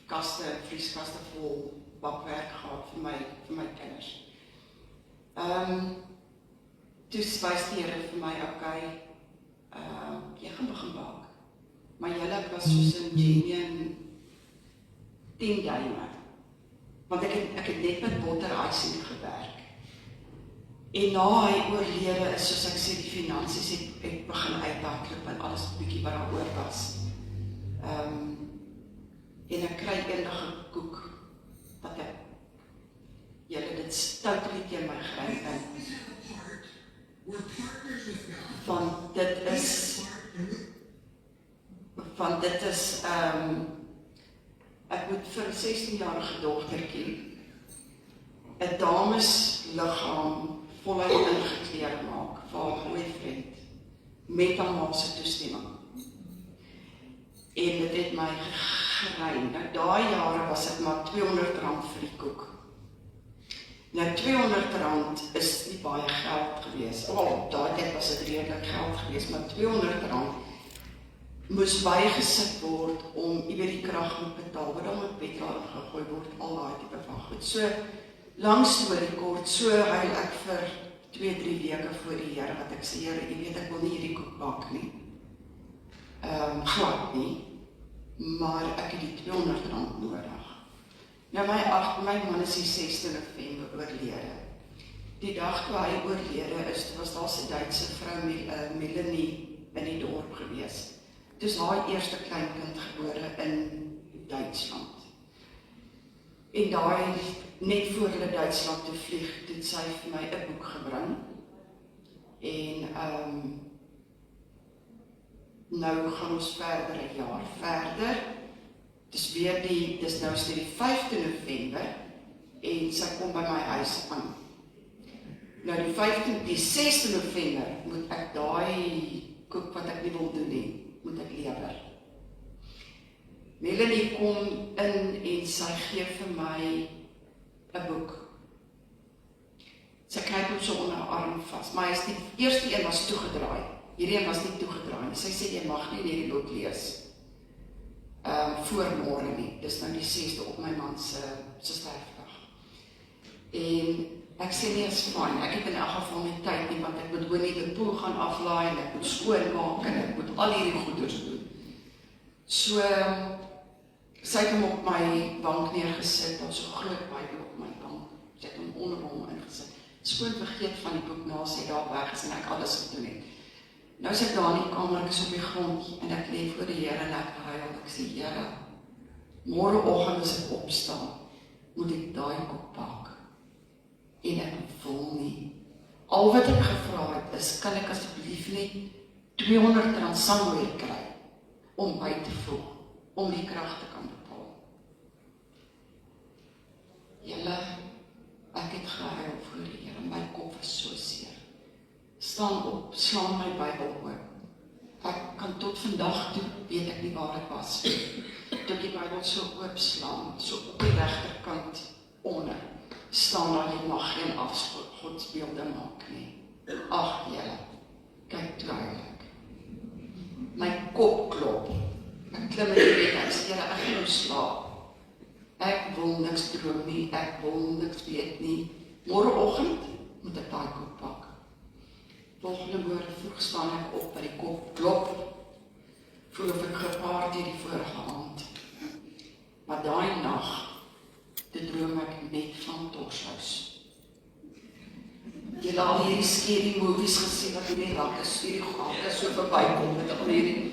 kaste, vrieskaste vol bakwerk gehad vir my kinders. Toe wys die Here vir my, okay, jy gaan begin bak. Maar julle was soos 'n genuine 10 duime, want ek het net met botter icing gewerk. En na hy oorlede is, soos ek sê, die finansies het begin uithardloop en alles bietjie wat daar oor was. En ek kry eendag 'n koek, dat ek, julle dit totally teen my gryp in. Want dit is, ek moet vir 'n 16-jarige dogtertjie 'n damesliggaam voluit ingekleed maak vir haar boyfriend met haar ma se toestemming. En dit het my gegrein. Nou daai jare was dit maar R200 vir die koek. Nou R200 is nie baie geld gewees. Op daai tyd was dit redelik geld gewees, maar R200 moes bygesit word om die krag moet betaal, wat dan met petrol gegooi word, al daai tipe van goed. So, lang storie kort, so huil ek vir 2-3 weke voor die Here, wat ek sê, Here, jy weet, ek wil nie hierdie koek bak nie. Glad nie, maar ek het die R200 nodig. Nou my man is die 6de November oorlede. Die dag toe hy oorlede is, was daar 'n Duitse vrou, Melanie, in die dorp gewees. Dis haar eerste kleinkind gebore in Duitsland. En daai, net voor hulle Duitsland toe vlieg, het sy vir my 'n boek gebring. En nou gaan ons verder, 'n jaar verder. Dis nou is dit die 5de November en sy kom by my huis aan. Nou die 6de November moet ek daai koek wat ek nie wil doen nie, moet ek lewer. Melanie kom in en sy gee vir my 'n boek. Sy knyp hom so onder haar arm vas, maar die eerste een was toegedraai. Hierdie een was nie toegedraai nie. Sy sê, jy mag nie hierdie boek lees voor môre nie. Dis nou die 6de op my man se sterfdag. En ek sê nie, is fyn, ek het in elk geval nie tyd nie, want ek moet gewoon nie die poel gaan aflaai en ek moet skoonmaak en ek moet al hierdie goeders doen. So, sy het hom op my bank neergesit, daar so groot Bybel op my bank, sy het hom onder hom ingesit, skoon vergeet van die boek na, sy daar weg is en ek alles gedoen het. Nou is ek daar in die kamer, ek is op die grond en ek leef voor die Here en ek huil, ek sê, Here, môreoggend as ek opstaan, moet ek daai koek bak. En ek wil nie. Al wat ek gevra het is, kan ek asseblief net R200 somewhere kry om by te voeg, om die krag te kan bepaal. Julle, ek het gehuil voor die Here, my kop is so seer. Staan op, slaan my Bybel oop. Ek kan tot vandag toe, weet ek nie waar ek was. Toe ek die Bybel so oopslaan, so op die regterkant onder, staan daar, jy mag geen afgodsbeelde maak nie. Ag Here, kyk toe huil ek. My kop klop. Ek klim in die bed, ek sê, Here, ek gaan nou slaap. Ek wil niks droom nie, ek wil niks weet nie. Môreoggend moet ek daai koek pak. Volgende môre vroeg staan ek op by die kop klop, voel of ek gepaard deur die vorige aand. Maar daai nag, toe droom ek net van Torshuis. Jy al hierdie scary movies gesien wat in die rakke, hierdie gate so verbykom met al hierdie,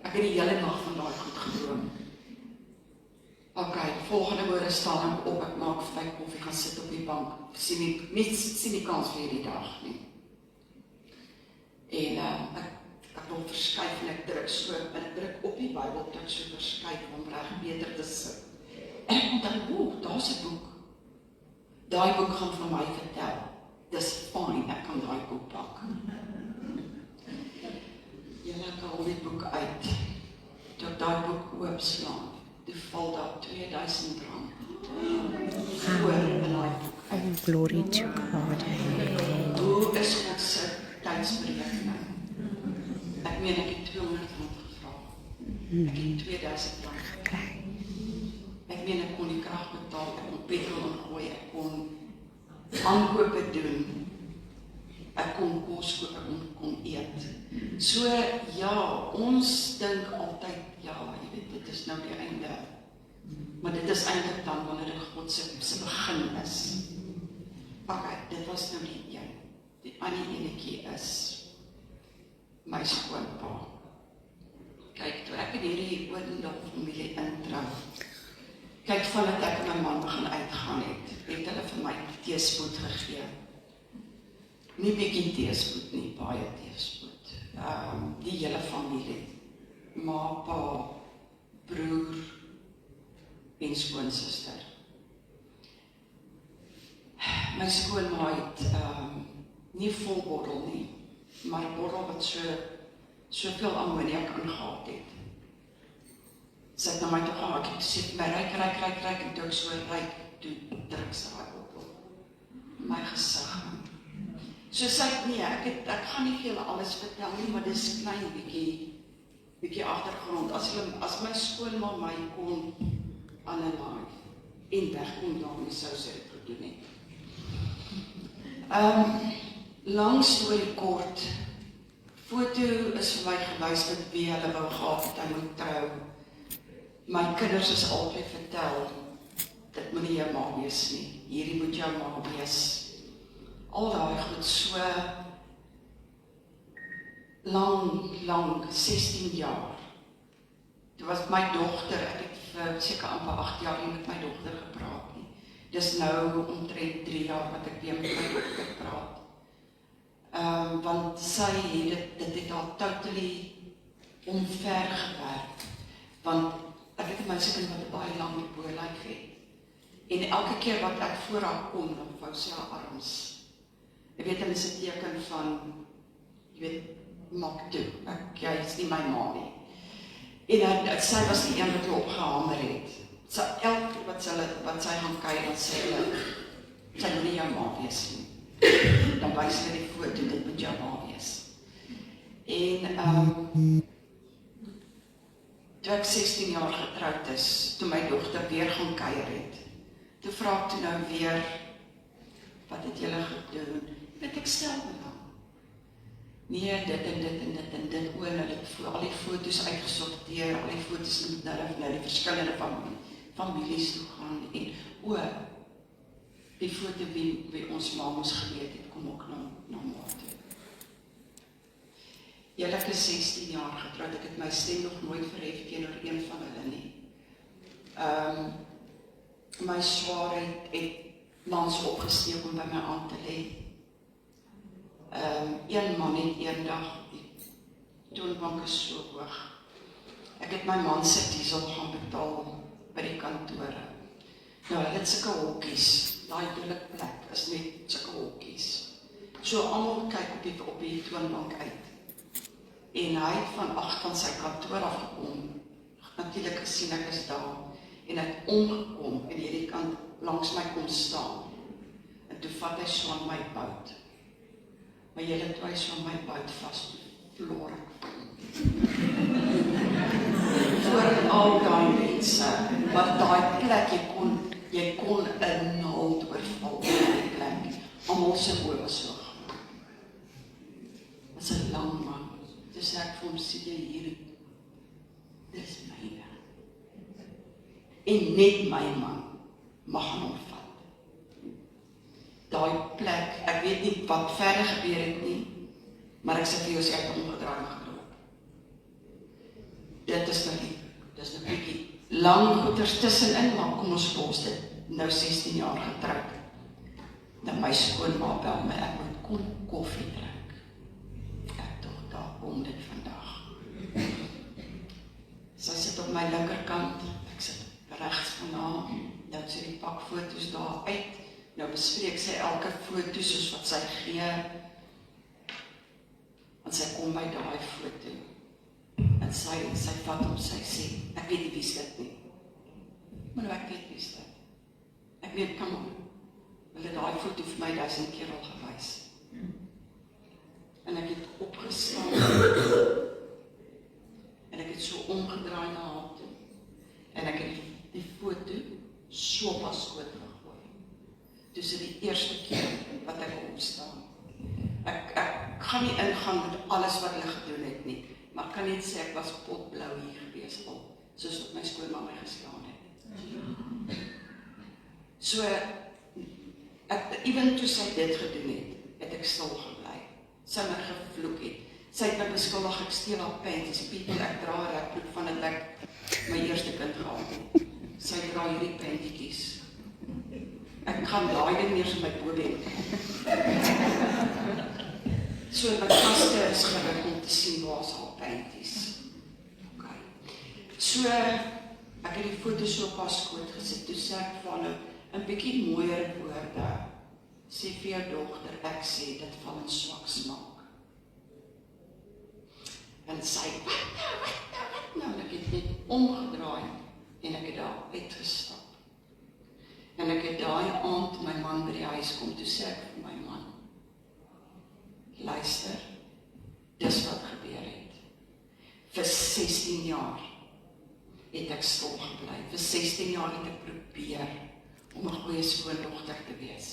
ek het die hele nag van daai goed gedroom. Ok, volgende môre staan ek op, ek maak 5 koffie, gaan sit op die bank, sien die kans vir hierdie dag nie. En ek wil verskuif en ek druk so, en ek druk op die Bybel, dat ek so verskuif om reg beter te sit. En ek onthou, daar's 'n boek. Daai boek gaan vir my vertel, dis fyn, ek kan daai boek pak. Julle haal die boek uit, toe ek daai boek oopslaan, toe val daar R2000 voor in daai boek. Oh, glory to God. Amen. Hoe is God se tydsberekening? Ek meen, ek het R200 gevra. Ek het R2000 gekry. Ek meen, ek kon die krag betaal, ek kon petrol ingooi, ek kon aankope doen, ek kon kos koop, ek kon eet. So, ja, ons dink altyd, ja, jy weet, dit is nou die einde. Maar dit is eintlik dan wanneer dit God se begin is. Ok, dit was nou die een. Die ander enetjie is my skoonpa. Kyk, toe ek in hierdie Oudendal familie introu, kyk, vandat ek en my man begin uitgaan het hulle vir my teespoed gegee. Nie bietjie teespoed nie, baie teespoed. Die hele familie, ma, pa, broer en skoonsister. My skoonma het nie vol bottel nie, maar 'n bottel wat soveel ammoniak ingehad het. Sy het na my toe gaan, ek het gesê vir my ryk, en toe ek so ryk, toe druk sy daai bottel. My gesig. So sy het nee, ek gaan nie vir julle alles vertel nie, maar dis klein bietjie agtergrond. As my skoonma my kon analyse en wegkom daarmee sou sy dit gedoen het. Lang storie kort, foto is vir my gewys met wie hulle wou gehad het, hy moet trou. My kinders is altyd vertel, dit moet nie jou ma wees nie, hierdie moet jou ma wees. Al daai goed so lang, 16 jaar. Dit was my dogter, ek het vir seker amper 8 jaar nie met my dogter gepraat nie. Dis nou omtrent 3 jaar wat ek weer met my dogter praat. Want sy het dit al totally omver gewerk. Want ek het 'n meisiekind wat 'n baie lang boorlyf het. En elke keer wat ek voor haar kom, dan vou sy haar arms. Jy weet, hulle is 'n teken van, jy weet, maak toe, jy is nie my ma nie. En sy was die een wat hulle opgehamer het. So, elke keer wat sy gaan kyk, dan sê hulle, sy moet nie jou ma wees nie. Dan wys hulle die foto, dit moet jou ma wees. En, toe ek 16 jaar getroud is, toe my dogter weer gaan kuier het, toe vra ek toe nou weer, wat het julle gedoen? Weet ek stel me dan. Nee, dit en dit, hulle het al die foto's uitgesorteer, al die foto's na die verskillende families toe gaan, en die foto wie ons ma moes geweet het, kom ook na ma toe. Julle is 16 jaar getroud, ek het my stem nog nooit verhef teenoor een van hulle nie. My swaar het mans opgesteek om by my aan te lê. Een man het eendag toonbank is so hoog. Ek het my man se diesel gaan betaal by die kantore. Nou, hulle het sulke hokkies, daai duidelik plek is net sulke hokkies. So almal kyk op die toonbank uit. En hy het van agter van sy kantoor afgekom, natuurlik gesien ek is daar, en hy het omgekom en hierdie kant langs my kom staan. En toe vat hy so aan my bout. Maar julle toe hy so aan my bout vast, verloor ek van. Voor al die mense, wat daai plek, jy kon 'n naald oorval in die plek. Almal se oë was so gemaak. Dit is 'n lang man. Dus ek vir hom, sê jy hier, dis myne. En net my man mag hom vat. Daai plek, ek weet nie wat verder gebeur het nie, maar ek sê vir jou, sy het omgedraai en geloop. Dit is nou nie, dis nou bietjie lang goeders tussenin, maar kom ons los dit, nou 16 jaar getroud. Nou my skoonma bel my, ek moet kom koffie drink. Ek dink, daar kom dit vandag. Sy sit op my linkerkant, ek sit rechts van haar, nou het sy die pak foto's daar uit, nou bespreek sy elke foto soos wat sy gee, en sy kom by daai foto, en sy vat hom, sy sê, ek weet nie wie is dit nie, maar nou ek weet wie is dit, ek weet, come on, hulle daai foto vir my 1000 keer al gewys, en ek het opgestaan, en ek het so omgedraai na haar toe, en ek het die foto so op haar skoot gegooi. Dus die eerste keer wat ek opstaan. Ek gaan nie ingaan met alles wat hulle gedoen het nie, maar ek kan net sê ek was potblauw hier gewees al, soos wat my skoonma my geslaan het. So, even toe sy dit gedoen het ek stil geblei. Sy my gevloek het. Sy het my beskuldig, ek steel haar panties, people, ek dra rekbroek van het ek my eerste kind gehad het. Sy dra hierdie panties. Ek gaan daai ding meer so my boobeen. So my kaste is geruk om te sien waar is haar panties. Okay. So, ek het die foto so op haar skoot gesit, toe sê ek van nou, 'n bietjie mooier woorde, sê vir jou dogter, ek sê, dit val in swak smaak. En sy, wat nou, en ek het net omgedraai, en ek het daar uitgestap. En ek het daai aand my man by die huis kom, toe sê ek vir my man, luister, dis wat gebeur het. Vir 16 jaar het ek stil gebly. Vir 16 jaar het ek probeer om 'n goeie skoondogter te wees,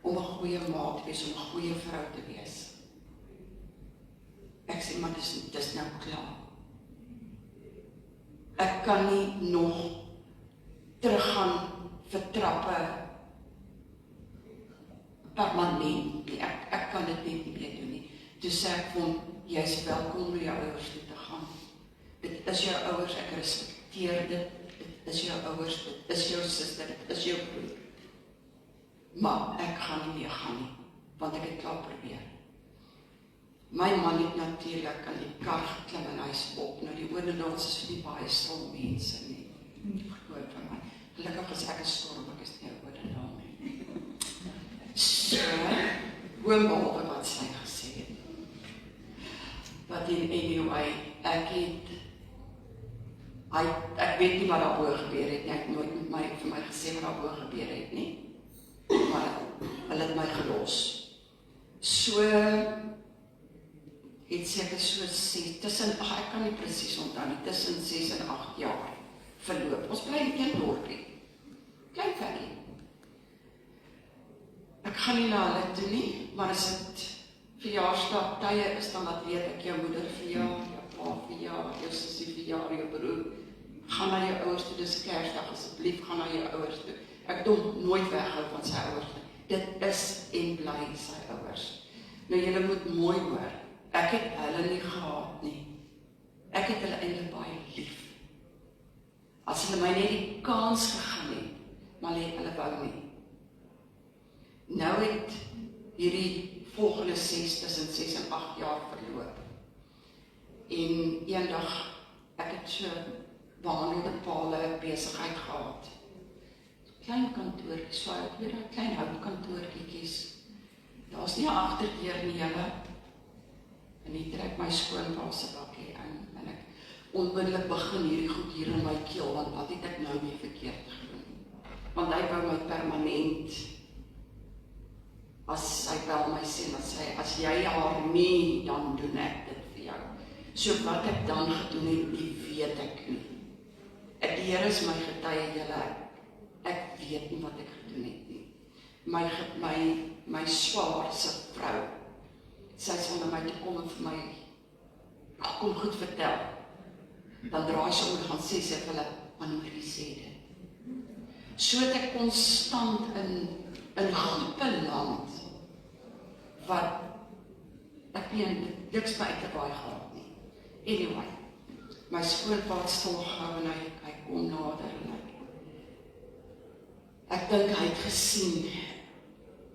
om 'n goeie ma te wees, om 'n goeie vrou te wees. Ek sê, maar dis nou klaar. Ek kan nie nog teruggaan vir trappe permanent nie. Ek kan dit net nie meer doen nie. Toe sê ek vir hom, jy is welkom om jou ouers toe te gaan. Dit is jou ouers, ek respekteer dit. Dit is jou ouers, dit is jou suster, dit is jou broer. Maar ek gaan nie meer gaan nie, want ek het klaar probeer. My man het natuurlik aan die kar geklim en hy is op. Nou die oorloods is vir die baie stil mense nie. Gehoor van my. Gelukkig is ek 'n storm, ek is nie 'n oorlood nie. So, behalwe wat sy gesê het. But in anyway, ek weet nie wat daaroor gebeur het nie, ek het nooit vir my gesê wat daaroor gebeur het nie, maar hulle het my gelos. So, het seker so ek kan nie presies onthou nie, tussen 6 en 8 jaar verloop. Ons bly in een dorpie, klein verkie. Ek gaan nie na hulle toe nie, maar as dit verjaarsdag tye is, dan laat weet ek jou moeder verjaar, jou pa verjaar, jou sussie verjaar, jou broer. Gaan na jou ouers toe, dis Kersdag, asseblief gaan na jou ouers toe. Ek dom nooit weghou van sy ouers nie. Dit is en bly sy ouers. Nou julle moet mooi hoor, ek het hulle nie gehad nie. Ek het hulle eintlik baie lief. As hulle my net die kans gegaan het, maar hulle wou nie. Nou het hierdie volgende 6 tussen 6 en 8 jaar verloop. En eendag, ek het so behandelde pale besigheid gehad. Klein kantoortjies, so ek weet daai klein houtkantoortjies. Daar's nie 'n agterdeur nie, julle. En hier trek my skoonpa se bakkie in, en ek onmiddellik begin hierdie goed hier in my keel, want wat het ek nou weer verkeerd gedoen? Want hy wou my permanent, as hy bel my sê, dan sê hy, as jy haar nie, dan doen ek dit vir jou. So wat ek dan gedoen het, die weet ek nie. Die Here is my getuie, julle, ek weet nie wat ek gedoen het nie. My swaar se vrou, sy sal na my toe kom en vir my, kom goed vertel. Dan draai sy om en gaan sê sy vir hulle, Annelie sê dit. So het ek konstant in goed beland, wat ek niks by uit te baie gehad nie. Anyway, my skoonpa het stilgehou en hy kom nader en ek dink hy het gesien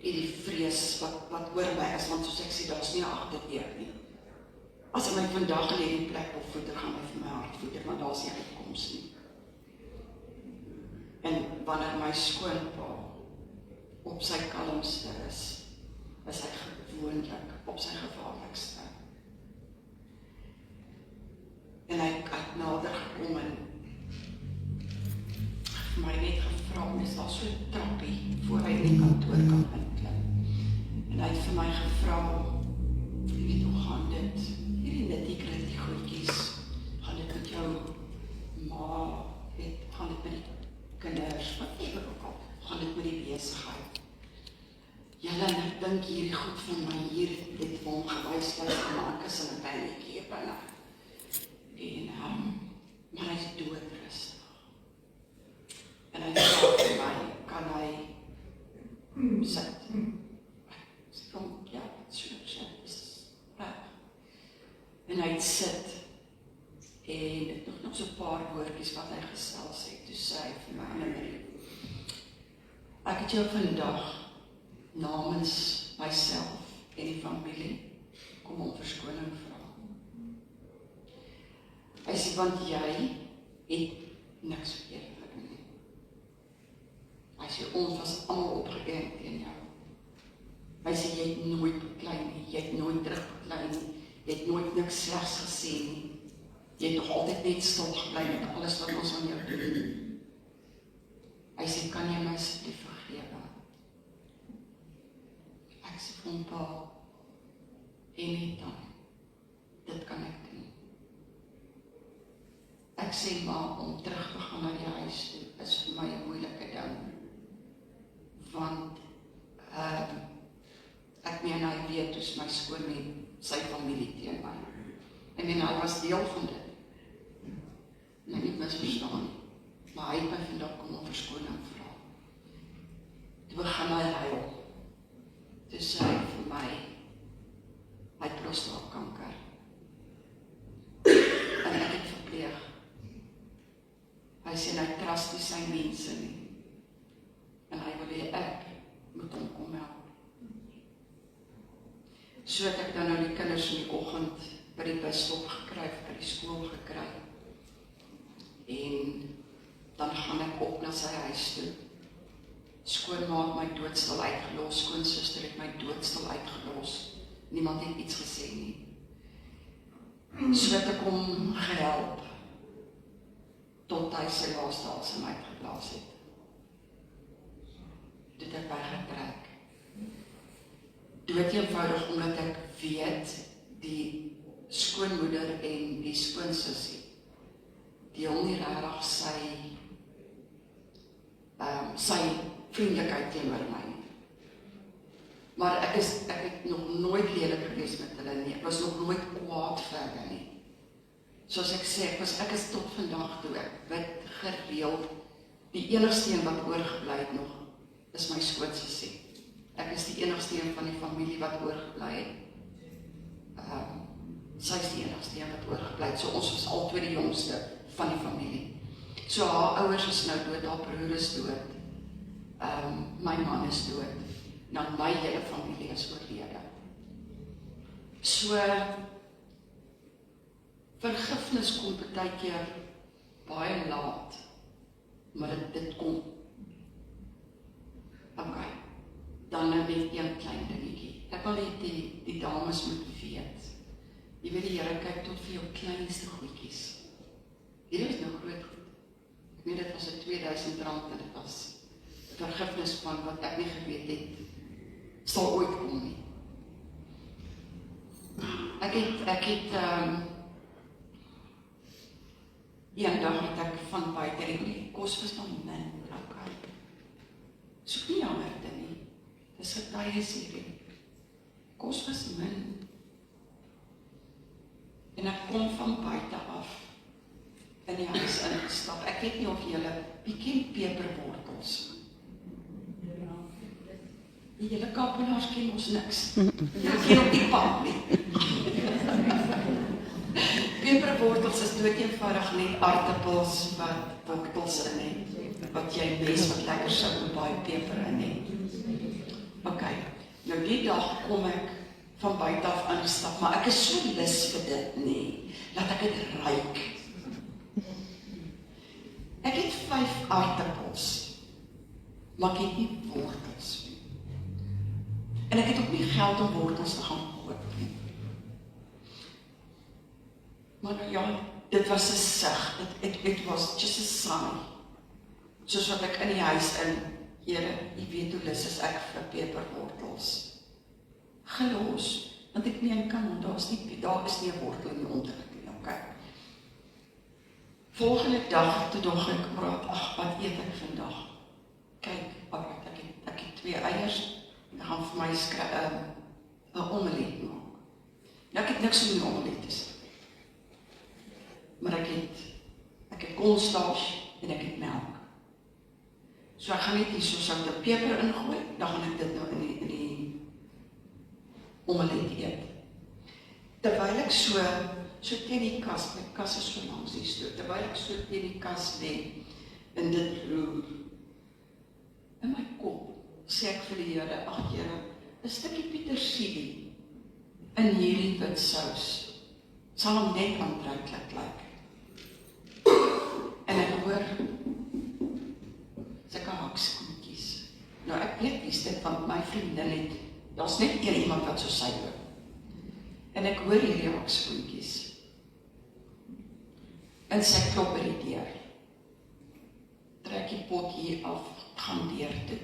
die vrees wat oor my is, want soos ek sê, daar's nie 'n agterdeur nie. As hy my vandag in hierdie plek wil voeder, gaan hy vir my hart voeder, want daar's nie uitkoms nie. En wanneer my skoonpa op sy kalmste is hy gewoonlik op sy gevaarlikste. En hy het nader gekom en my net gevra, is daar so 'n trappie voor hy in die kantoor kan inklim. En hy het vir my gevra, jy weet, hoe gaan dit? Hierdie nitty-gritty goedjies, gaan dit met jou ma, gaan dit met die kinders, wat ewe ook al, gaan dit met die besigheid. Julle, en ek dink hierdie goed van my hier, dit vir hom gewys, dat ek is in 'n paniek hier binne. En, maar hy is doodrustig. En hy vraag vir my, kan hy sit? Ek sê van, ja, so, is reg. En hy het sit, en het nog so 'n paar woordjies wat hy gestel sê, toe sê hy vir my, Annelie, ek het jou vandag namens myself en die familie kom om verskoning vra. Hy sê, want jy het niks verkeerd gedoen nie. Hy sê, ons was almal opgeënt teen jou. Hy sê, jy het nooit beklei nie, jy het nooit terugbeklei nie, jy het nooit niks slegs gesê nie. Jy het nog altyd net stil gebly met alles wat ons aan jou doen. Hy sê, kan jy my asseblief vergewe? Ek sê vir hom, pa, en net dan, dit kan ek doen. Ek sê maar, om terug te gaan na die huis toe, is vir my 'n moeilike ding. Want, ek meen, hy weet, hoe my skoonneef, sy familie teen my. Ek meen, hy was deel van dit. En ek nie misverstaan nie. Maar hy het my vandag kom om verskoning vra. Toe begin hy huil. Toe sê hy vir my, hy het prostaatkanker. En ek het verpleeg. Hy sê, hy trust nie sy mense nie. En hy wil hê ek moet hom kom help. So het ek dan nou die kinders in die oggend by die busstop gekry, by die skool gekry. En dan gaan ek op na sy huis toe. Skoonma het my doodstil uitgelos, skoonsuster het my doodstil uitgelos. Niemand het iets gesê nie. So het ek hom gehelp, tot hy sy laaste asem uitgeblaas het. Toe het ek weggetrek. Dood eenvoudig omdat ek weet, die skoonmoeder en die skoonsussie deel nie regtig sy vriendelikheid teenoor my nie. Maar ek het nog nooit lelik gewees met hulle nie. Ek was nog nooit kwaad vir hulle nie. Soos ek sê, ek is tot vandag toe, ek bid gereeld. Die enigste een wat oorgebly het nog, is my skoonsussie. Ek is die enigste een van die familie wat oorgebly het. Sy is die enigste een wat oorgebly het. So ons was al twee die jongste van die familie. So haar ouers is nou dood, haar broer is dood. My man is dood. Nou my hele familie is oorlede. So Vergifnis kom partykeer baie laat, maar dit kom. Okay, dan net een klein dingetjie. Ek wil net die dames moet weet. Jy weet die Here kyk tot vir jou kleinste goedjies. Hierdie is nou groot goed. Ek weet dit was R2000 en dit was 'n vergifnis van wat ek nie geweet het sal ooit kom nie. Ek het eendag het ek van buite die kos was nog min. Okay. Soek nie jammerte nie. Dis getuies hierdie. Kos was min. En ek kom van buite af in die huis ingestap. Ek weet nie of julle ken peperwortels. Die julle Kaapenaars ken ons niks. Julle ken op die pad nie. Peperwortels is dood eenvoudig net aardappels wat wortels in het. Wat jy mes wat lekker sout en baie peper in het. Okay, nou die dag kom ek van buite af ingestap, maar ek is so lus vir dit nie. Laat ek dit ruik. Ek het 5 aardappels, maar ek het nie wortels nie. En ek het ook nie geld om wortels te gaan koop nie. Maar nou ja, dit was 'n sig. It was just a sign. Soos wat ek in die huis Here, jy weet hoe lus is ek vir peperwortels. Gelos, want ek meen kan, daar is nie 'n wortel in die onderkant nie, okay. Volgende dag, toe dog ek, wat eet ek vandag? Kyk, ek het 2 eiers, ek gaan vir my 'n omelet maak. Nou, ek het niks om die omelet te sê. Maar ek het koolstaaf en ek het melk. So ek gaan net hier so sout en peper ingooi, dan gaan ek dit nou in die omelet eet. Terwyl ek so teen die kas, my kas is so langs die stoot, terwyl ek so teen die kas lê en dit roer, in my kop sê ek vir die Here, ag Here, 'n stukkie petersilie in hierdie wit sous sal hom net aantreklik lyk. En ek hoor sulke hakskoentjies. Nou ek weet nie dit van my vriendin het, daar's net iemand wat so sy hoor. En ek hoor hierdie hakskoentjies. En sy klop by die deur. Trek die pot hier af, gaan deur toe.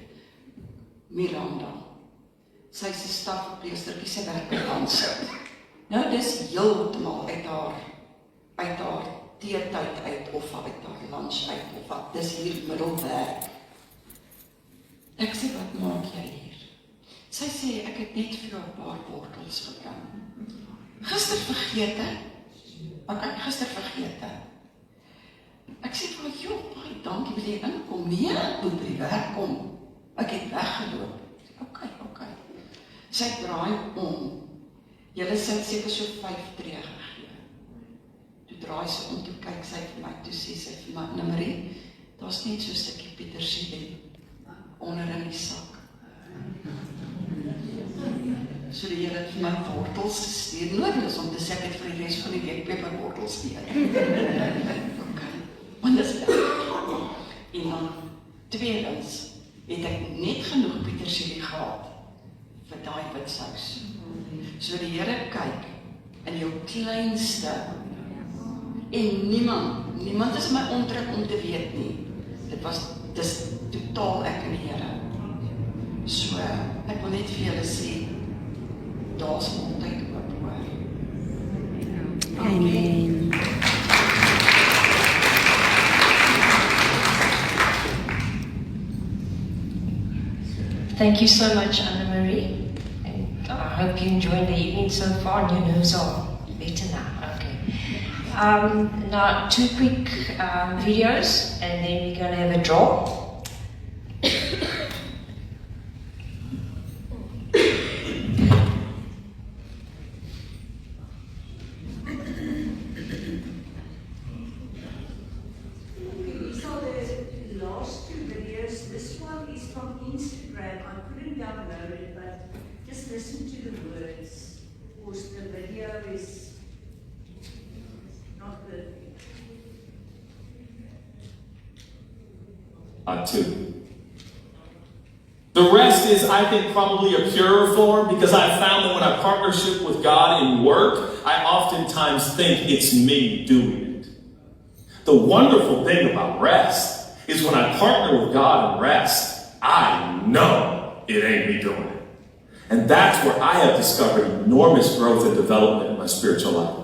Miranda. Sy is 'n stafverpleegstertjie, sy werk by Hansel. Nou dis heeltemal uit haar teetyd uit, of uit haar lunch uit, of wat, dis hier middelwerk. Ek sê, wat maak jy hier? Sy sê, ek het net vir jou 'n paar wortels gebring. Gister vergeet. Ek sê vir my, joh, baie dankie, wil jy inkom? Nee, ek moet by die werk kom. Ek het weggeloop. Okay. Sy draai om. Julle sit seker so 5 tree gegee. Toe draai sy om, toe kyk sy vir my, toe sê sy vir my, nou Marie, daar's net so 'n stukkie petersilie onder in die sak. So die Here het vir my wortels gestuur, noodloos om te sê ek het vir die res van die week peperwortels geëet. Okay, want dis en dan tweedens het ek net genoeg petersilie gehad vir daai wit sous. So die Here kyk in jou kleinste en niemand is my ondruk om te weet nie. Dis totaal ek en die Here. So ek wil net vir julle sê, daar's altyd oop hoor. Amen. Thank you so much, Anna-Marie. And I hope you enjoyed the evening so far and your nerves are better now. Okay. Now, 2 quick videos and then we're going to have a draw. These are the last 2 videos. This one is from Instagram. I couldn't download it, but just listen to the words. Of course, the video is too. The rest is, I think, probably a purer form, because I found that when I partnership with God in work, I oftentimes think it's me doing it. The wonderful thing about rest is when I partner with God in rest, I know it ain't me doing it. And that's where I have discovered enormous growth and development in my spiritual life.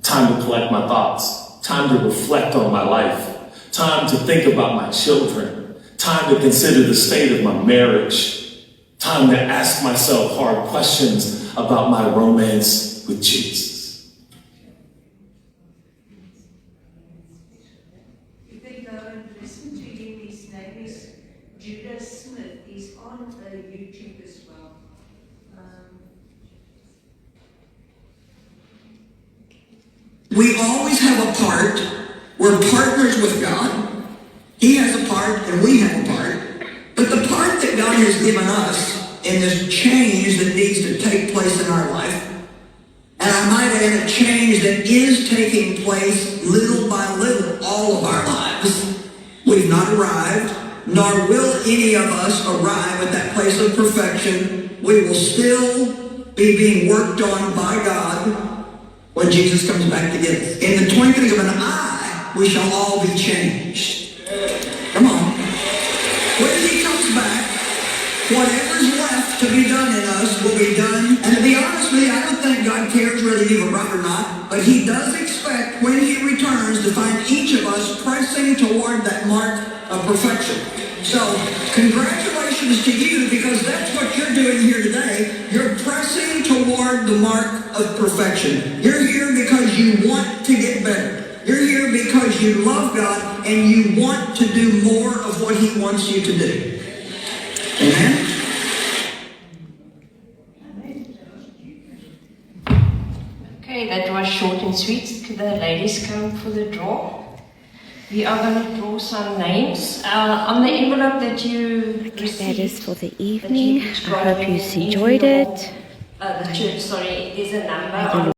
Time to collect my thoughts, time to reflect on my life, time to think about my children, time to consider the state of my marriage, time to ask myself hard questions about my romance with Jesus. You can go and listen to him. His name is Judah Smith. He's on YouTube as well. We always have a part. We're partners with God. He has a part and we have a part. But the part that God has given us in this change that needs to take place in our life, and I might add a change that is taking place little by little all of our lives. We've not arrived, nor will any of us arrive at that place of perfection. We will still be being worked on by God when Jesus comes back to get us. In the twinkling of an eye, we shall all be changed. Come on. When he comes back, whatever's left to be done in us will be done. And to be honest with you, I don't think God cares whether you've arrived or not, but he does expect when he returns to find each of us pressing toward that mark of perfection. So, congratulations to you, because that's what you're doing here today. You're pressing toward the mark of perfection. You're here because you want to get better. You're here because you love God and you want to do more of what he wants you to do. Amen? Okay, that was short and sweet. The ladies come for the draw. We are going to draw some names. On the envelope that you received, That is for the evening. I hope you enjoyed it. The church, sorry, is a number on